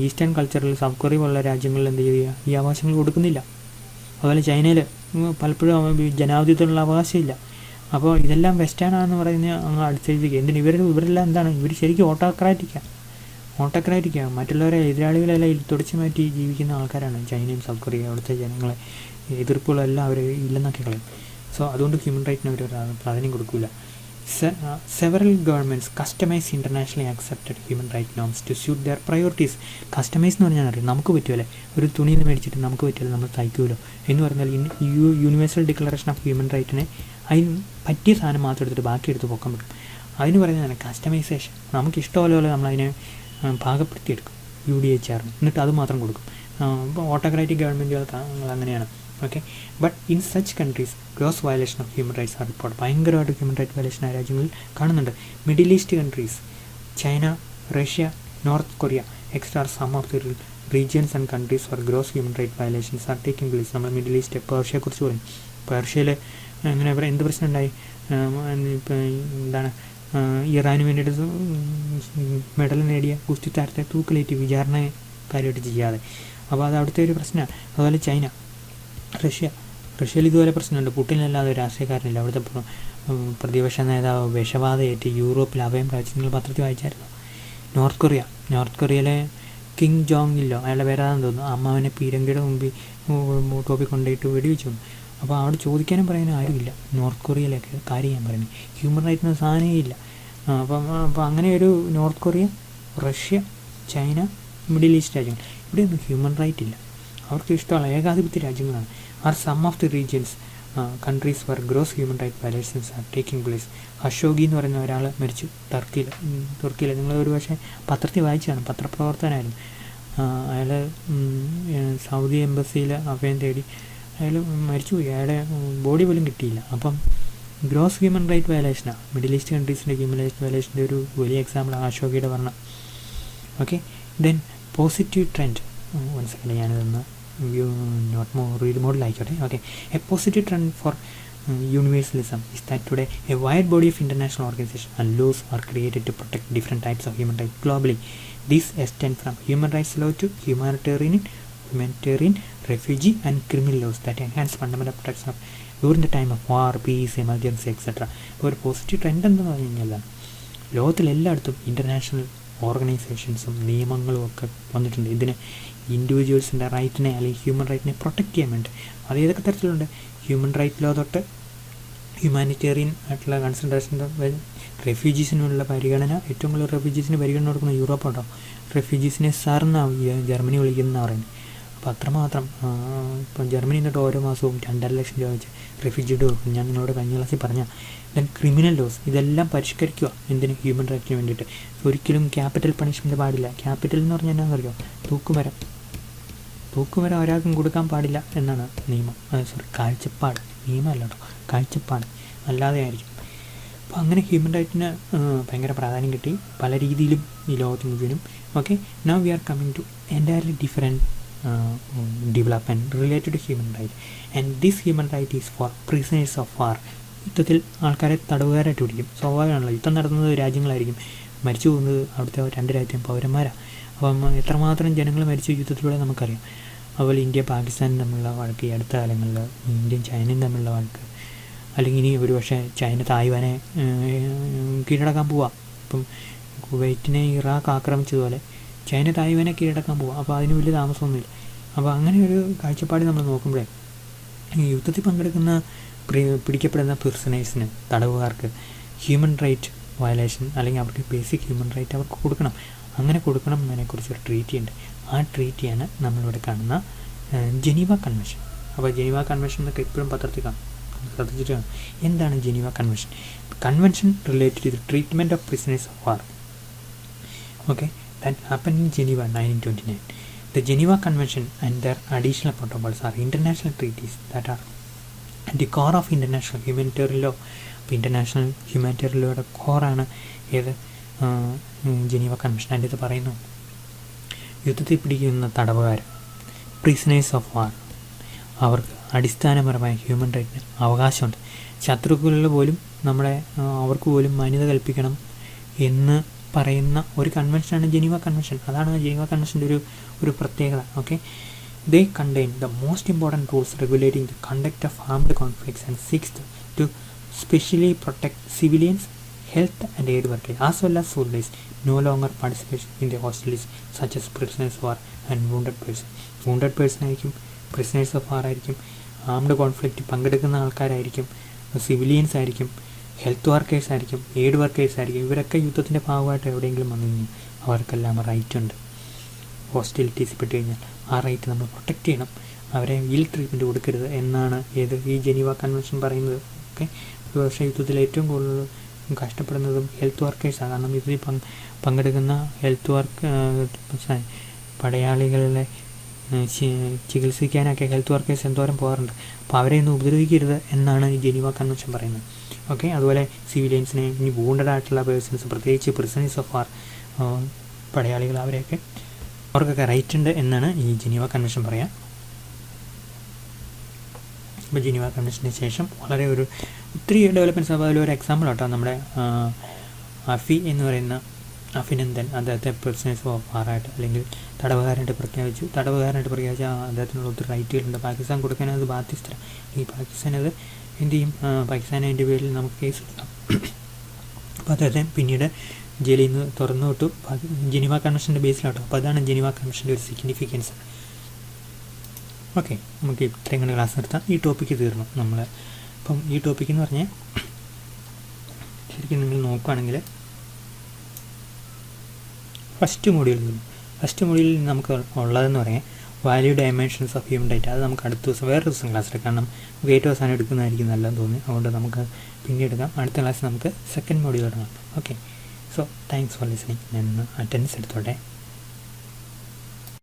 ഈസ്റ്റേൺ കൾച്ചറിൽ സൗത്ത് കൊറിയ പോലുള്ള രാജ്യങ്ങളിൽ എന്ത് ചെയ്യുക, ഈ അവകാശങ്ങൾ കൊടുക്കുന്നില്ല. അതുപോലെ ചൈനയിൽ പലപ്പോഴും ജനാധിപത്യത്തിനുള്ള അവകാശമില്ല. അപ്പോൾ ഇതെല്ലാം വെസ്റ്റേണാണെന്ന് പറയുന്നത് അങ്ങ് അടിച്ചേൽപ്പിക്കുക. എന്തിന് ഇവരെല്ലാം എന്താണ്, ഇവർ ശരിക്കും ഓട്ടോക്രാറ്റിക്കാണ്, മറ്റുള്ളവരെ എതിരാളികളെല്ലാം തുടച്ചു മാറ്റി ജീവിക്കുന്ന ആൾക്കാരാണ് ചൈനയും സൗത്ത് കൊറിയ. അവിടുത്തെ ജനങ്ങളെ എതിർപ്പുകളെല്ലാം അവർ ഇല്ലെന്നൊക്കെ കളയും. സോ അതുകൊണ്ട് ഹ്യൂമൻ റൈറ്റിന് അവർ പ്രാധാന്യം കൊടുക്കില്ല. Several governments customise internationally accepted human right norms to suit their priorities. Customise എന്ന് പറഞ്ഞാൽ അറിയാം, നമുക്ക് പറ്റുമല്ലേ, ഒരു തുണിയിൽ നിന്ന് മേടിച്ചിട്ട് നമുക്ക് പറ്റുമല്ലോ, നമ്മൾ തയ്ക്കുമല്ലോ എന്ന് പറഞ്ഞാൽ യൂണിവേഴ്സൽ ഡിക്ലറേഷൻ ഓഫ് ഹ്യൂമൻ റൈറ്റിനെ അതിന് പറ്റിയ സാധനം മാത്രം എടുത്തിട്ട് ബാക്കി എടുത്ത് പൊക്കാൻ പറ്റും. അതിന് പറയുന്നതാണ് കസ്റ്റമൈസേഷൻ. നമുക്ക് ഇഷ്ടപോലെ നമ്മളതിനെ പാകപ്പെടുത്തിയെടുക്കും, UDHR, എന്നിട്ട് അത് മാത്രം കൊടുക്കും. ഇപ്പോൾ ഓട്ടോക്രാറ്റിക് ഗവൺമെൻറ്റുകൾ അങ്ങനെയാണ്. Okay, but in such countries gross violation of human rights are report. ഭയങ്കരമായിട്ട് ഹ്യൂമൻ റൈറ്റ് വയലേഷൻ ആ രാജ്യങ്ങളിൽ കാണുന്നുണ്ട്. Middle East countries, China, Russia, North Korea extra some of the regions and countries for gross human right violations are taking place. നമ്മൾ Middle East പേർഷ്യയെക്കുറിച്ച് പറയും. പേർഷ്യയിൽ അങ്ങനെ എന്ത് പ്രശ്നം ഉണ്ടായി, ഇപ്പം എന്താണ്, ഇറാന് വേണ്ടിയിട്ട് മെഡൽ നേടിയ ഗുസ്തി താരത്തെ തൂക്കിലേറ്റി വിചാരണ കാര്യമായിട്ട് ചെയ്യാതെ. അപ്പോൾ അത് അവിടുത്തെ ഒരു പ്രശ്നമാണ്. അതുപോലെ ചൈന, റഷ്യ, റഷ്യയിൽ ഇതുപോലെ പ്രശ്നമുണ്ട്. പുടിനല്ലാതെ ഒരു രാഷ്ട്രീയക്കാരനില്ല. അവിടുത്തെ പ്രതിപക്ഷ നേതാവ് വിഷബാധയേറ്റ് യൂറോപ്പിൽ അഭയം പ്രാപിച്ചു. നിങ്ങൾ പത്രത്തിൽ വായിച്ചായിരുന്നു. നോർത്ത് കൊറിയയിലെ കിങ് ജോങ് ഇല്ലോ, അയാളുടെ പേരാണെന്ന് തോന്നുന്നു, അമ്മാവനെ പീരങ്കിയുടെ മുമ്പിൽ ടോപ്പിൽ കൊണ്ടുപോയിട്ട് വെടിവെച്ചു. അപ്പോൾ അവിടെ ചോദിക്കാനും പറയാനും ആരുമില്ല. നോർത്ത് കൊറിയയിലൊക്കെ കാര്യം ഞാൻ പറയുന്നത് ഹ്യൂമൻ റൈറ്റ്സ് സാധനമേ ഇല്ല. അപ്പോൾ അങ്ങനെ ഒരു North Korea, Russia, China, Middle East രാജ്യങ്ങൾ, ഇവിടെയൊന്നും ഹ്യൂമൻ റൈറ്റ് ഇല്ല. അവർക്ക് ഇഷ്ടമുള്ള ഏകാധിപത്യ രാജ്യങ്ങളാണ്. Are some of the regions countries where gross human right violations are taking place. Khashoggi എന്ന് പറയുന്ന ഒരാൾ മരിച്ചു തുർക്കിയിൽ. നിങ്ങൾ ഒരു പക്ഷേ പത്രത്തിൽ വായിച്ചാണ്, പത്രപ്രവർത്തകനായിരുന്നു അയാൾ. സൗദി എംബസിയിൽ അഭയം തേടി അയാൾ മരിച്ചുപോയി. അയാളുടെ ബോഡി പോലും കിട്ടിയില്ല. അപ്പം ഗ്രോസ് ഹ്യൂമൻ റൈറ്റ് വയലേഷനാണ്. മിഡിൽ ഈസ്റ്റ് കൺട്രീസിൻ്റെ ഹ്യൂമൻ റൈറ്റ് വയലേഷൻ്റെ ഒരു വലിയ എക്സാമ്പിളാണ് ഖഷോഗിയുടെ ഭരണം. Okay, then positive trend. ഒരു സെക്കൻഡ്, ഞാനിതൊന്ന് റീഡ് മോഡിലായിക്കോട്ടെ. Okay, a positive trend for universalism is that today a wide body of international organizations and laws are created to protect different types of human rights globally. These extend from human rights law to humanitarian, refugee and criminal laws that enhance fundamental protection of during the time of war, peace, emergency, etc. ഒരു positive trend എന്താണെന്ന് പറഞ്ഞു കഴിഞ്ഞാൽ ലോകത്തിലെല്ലായിടത്തും international ഓർഗനൈസേഷൻസും നിയമങ്ങളും ഒക്കെ വന്നിട്ടുണ്ട്. ഇതിന് ഇൻഡിവിജ്വൽസിൻ്റെ റൈറ്റിനെ അല്ലെങ്കിൽ human റൈറ്റിനെ protect ചെയ്യാൻ വേണ്ടി. അത് ഏതൊക്കെ തരത്തിലുണ്ട്? ഹ്യൂമൻ റൈറ്റ് ലോ തൊട്ട് ഹ്യൂമാനിറ്റേറിയൻ ആയിട്ടുള്ള കൺസിഡറേഷൻ, റെഫ്യൂജീസിനുള്ള പരിഗണന. ഏറ്റവും കൂടുതൽ റെഫ്യൂജീസിന് പരിഗണന കൊടുക്കുന്ന യൂറോപ്പുണ്ടോ? റെഫ്യൂജീസിനെ സാറിനാണ് ജർമ്മനി വിളിക്കുന്നതെന്ന് പറയുന്നത്. അപ്പോൾ അത്രമാത്രം ഇപ്പം ജർമ്മനി എന്നിട്ട് ഓരോ മാസവും 2.5 ലക്ഷം രൂപ വെച്ച് റെഫ്യൂജിയുടെ കൊടുക്കും. ഞാൻ നിങ്ങളോട് കഴിഞ്ഞ ക്ലാസ്സിൽ പറഞ്ഞ ദെൻ ക്രിമിനൽ ലോസ് ഇതെല്ലാം പരിഷ്കരിക്കുക. എന്തിന്? ഹ്യൂമൻ റൈറ്റിന് വേണ്ടിയിട്ട്. ഒരിക്കലും ക്യാപിറ്റൽ പണിഷ്മെൻറ്റ് പാടില്ല. ക്യാപിറ്റൽ എന്ന് പറഞ്ഞാൽ എന്നാണെന്നറിയോ? തൂക്കുമരം ഒരാൾക്കും കൊടുക്കാൻ പാടില്ല എന്നാണ് നിയമം. കാഴ്ചപ്പാട്, നിയമമല്ല കേട്ടോ, കാഴ്ചപ്പാട് അല്ലാതെ ആയിരിക്കും. അപ്പോൾ അങ്ങനെ ഹ്യൂമൻ റൈറ്റിന് ഭയങ്കര പ്രാധാന്യം കിട്ടി പല രീതിയിലും ഈ ലോകത്ത് മുഴുവനും. Okay, now we are coming to entirely different development related to human right. And this human right is for prisoners of war. യുദ്ധത്തിൽ ആൾക്കാരെ തടവുകാരായിട്ട് പിടിക്കും. സ്വാഭാവികമാണല്ലോ, യുദ്ധം നടത്തുന്നത് രാജ്യങ്ങളായിരിക്കും, മരിച്ചു പോകുന്നത് അവിടുത്തെ 2 രാജ്യം പൗരന്മാരാണ്. അപ്പം എത്രമാത്രം ജനങ്ങൾ മരിച്ചു യുദ്ധത്തിലൂടെ നമുക്കറിയാം. അതുപോലെ ഇന്ത്യ പാകിസ്ഥാനും തമ്മിലുള്ള വഴക്ക്, ഈ അടുത്ത കാലങ്ങളിൽ ഇന്ത്യയും ചൈനയും തമ്മിലുള്ള വഴക്ക്, അല്ലെങ്കിൽ ഇനി ഒരു പക്ഷേ ചൈന തായ്വാനെ കീഴടക്കാൻ പോവാം. ഇപ്പം കുവൈറ്റിനെ ഇറാഖ് ആക്രമിച്ചതുപോലെ ചൈന തായ്വാനെ കീഴടക്കാൻ പോവാം. അപ്പോൾ അതിന് വലിയ താമസമൊന്നുമില്ല. അപ്പോൾ അങ്ങനെ ഒരു കാഴ്ചപ്പാട് നമ്മൾ നോക്കുമ്പോഴേ ഈ യുദ്ധത്തിൽ പങ്കെടുക്കുന്ന പിടിക്കപ്പെടുന്ന പ്രിസണേഴ്സിന്, തടവുകാർക്ക് ഹ്യൂമൻ റൈറ്റ് വയലേഷൻ അല്ലെങ്കിൽ അവർക്ക് ബേസിക് ഹ്യൂമൻ റൈറ്റ് അവർക്ക് കൊടുക്കണം. അങ്ങനെ കൊടുക്കണം എന്നതിനെക്കുറിച്ച് ഒരു ട്രീറ്റി ഉണ്ട്. ആ ട്രീറ്റിയാണ് നമ്മളിവിടെ കാണുന്ന ജനീവ കൺവെൻഷൻ. അപ്പോൾ ജനീവ കൺവെൻഷൻ എന്നൊക്കെ എപ്പോഴും പത്രത്തിൽ കാണും, ശ്രദ്ധിച്ചിട്ട് കാണും. എന്താണ് Geneva Convention? Convention related to the treatment of prisoners of war. Okay, that happened in Geneva 1929. The Geneva Convention and their additional protocols are international treaties that are at the core of international humanitarian law. International humanitarian law കോറാണ് ഏത്? Geneva convention. അതിൻ്റെ ഇത് പറയുന്നു, യുദ്ധത്തിൽ പിടിക്കുന്ന തടവുകാർ, prisoners of വാർ, അവർക്ക് അടിസ്ഥാനപരമായ human റൈറ്റിന് അവകാശമുണ്ട്. ശത്രുക്കളിൽ പോലും അവർക്ക് പോലും മാന്യത കൽപ്പിക്കണം എന്ന് പറയുന്ന ഒരു കൺവെൻഷനാണ് ജനീവ കൺവെൻഷൻ. അതാണ് ജനീവ കൺവെൻഷൻ്റെ ഒരു പ്രത്യേകത. Okay, they contain the most important rules regulating the conduct of armed conflicts and seeks to specially protect civilians, health and aid workers as well as soldiers no longer participate in the hostilities such as prisoners of war and wounded person ആയിരിക്കും, prisoners of war ആയിരിക്കും, armed conflict പങ്കെടുക്കുന്ന ആൾക്കാരായിരിക്കും, civilians ആയിരിക്കും, health workers ആയിരിക്കും, aid workers ആയിരിക്കും. ഇവരൊക്കെ യുദ്ധത്തിൻ്റെ ഭാഗമായിട്ട് എവിടെയെങ്കിലും വന്നു കഴിഞ്ഞാൽ അവർക്കെല്ലാം റൈറ്റ് ഉണ്ട്. ഹോസ്റ്റിലിറ്റീസ് പെട്ട് കഴിഞ്ഞാൽ ആ റൈറ്റ് നമ്മൾ പ്രൊട്ടക്റ്റ് ചെയ്യണം, അവരെ ഇൽ ട്രീറ്റ്മെൻറ്റ് കൊടുക്കരുത് എന്നാണ് ഈ ജനീവ കൺവെൻഷൻ പറയുന്നത്. ഓക്കെ, ഒരു പക്ഷേ യുദ്ധത്തിൽ ഏറ്റവും കൂടുതൽ കഷ്ടപ്പെടുന്നതും ഹെൽത്ത് വർക്കേഴ്സാണ്. കാരണം ഇതിൽ പങ്കെടുക്കുന്ന ഹെൽത്ത് പടയാളികളെ ചികിത്സിക്കാനൊക്കെ ഹെൽത്ത് വർക്കേഴ്സ് എന്തോരം പോകാറുണ്ട്. അപ്പോൾ അവരെ ഒന്നും ഉപദ്രവിക്കരുത് എന്നാണ് ഈ ജനീവ കൺവെൻഷൻ പറയുന്നത്. ഓക്കെ, അതുപോലെ സിവിലിയൻസിനെ, ഇനി വൂണ്ടഡ് ആയിട്ടുള്ള പേഴ്സൺസ്, പ്രത്യേകിച്ച് പ്രിസണേഴ്സ് ഓഫ് വാർ പടയാളികൾ, അവർക്കൊക്കെ റൈറ്റ് ഉണ്ട് എന്നാണ് ഈ ജനീവ കൺവെൻഷൻ പറയാം. അപ്പോൾ ജനീവ കൺവെൻഷന് ശേഷം വളരെ ഒത്തിരി ഡെവലപ്മെൻറ്റ്സ്. അപ്പോൾ അതിലൊരു എക്സാമ്പിൾ കേട്ടോ നമ്മുടെ അഫി എന്ന് പറയുന്ന അഭിനന്ദൻ അദ്ദേഹത്തെ പ്രിസണേഴ്സ് ഓഫ് വാറായിട്ട് അല്ലെങ്കിൽ തടവുകാരനായിട്ട് പ്രഖ്യാപിച്ച അദ്ദേഹത്തിനുള്ള ഒത്തിരി റൈറ്റുകളുണ്ട്. പാകിസ്ഥാൻ കൊടുക്കാൻ അത് ബാധ്യസ്ഥരാണ്. ഈ പാകിസ്ഥാൻ അത് എന്ത് ചെയ്യും? പാകിസ്ഥാൻ അതിൻ്റെ പേരിൽ നമുക്ക് കേസ് എടുക്കാം. അപ്പോൾ അദ്ദേഹത്തെ പിന്നീട് ജയിലിൽ നിന്ന് തുറന്നു വിട്ടു, ജനീവ കൺവെൻഷൻ്റെ ബേസിലാട്ടോ. അപ്പോൾ അതാണ് ജനീവ കൺവെൻഷൻ്റെ ഒരു സിഗ്നിഫിക്കൻസ്. ഓക്കെ, നമുക്ക് ഇത്രയും കണ്ട് ക്ലാസ് നിർത്താം. ഈ ടോപ്പിക്ക് തീർന്നു നമ്മൾ. അപ്പം ഈ ടോപ്പിക്ക് എന്ന് പറഞ്ഞാൽ ശരിക്കും നിങ്ങൾ നോക്കുകയാണെങ്കിൽ ഫസ്റ്റ് മൊഡ്യൂളിൽ നമുക്ക് ഉള്ളതെന്ന് പറയാൻ value dimensions of human right. അത് നമുക്ക് അടുത്ത ദിവസം വേറെ ദിവസം ക്ലാസ് എടുക്കാം. കാരണം ഏറ്റവും അവസാനം എടുക്കുന്നതായിരിക്കും നല്ലതെന്ന് തോന്നി. അതുകൊണ്ട് നമുക്ക് പിന്നെ എടുക്കാം. അടുത്ത ക്ലാസ് നമുക്ക് സെക്കൻഡ് മൊഡ്യൂൾ തുടങ്ങാം. Okay, so thanks for listening. ഞാൻ അറ്റൻഡൻസ് എടുത്തോട്ടെ.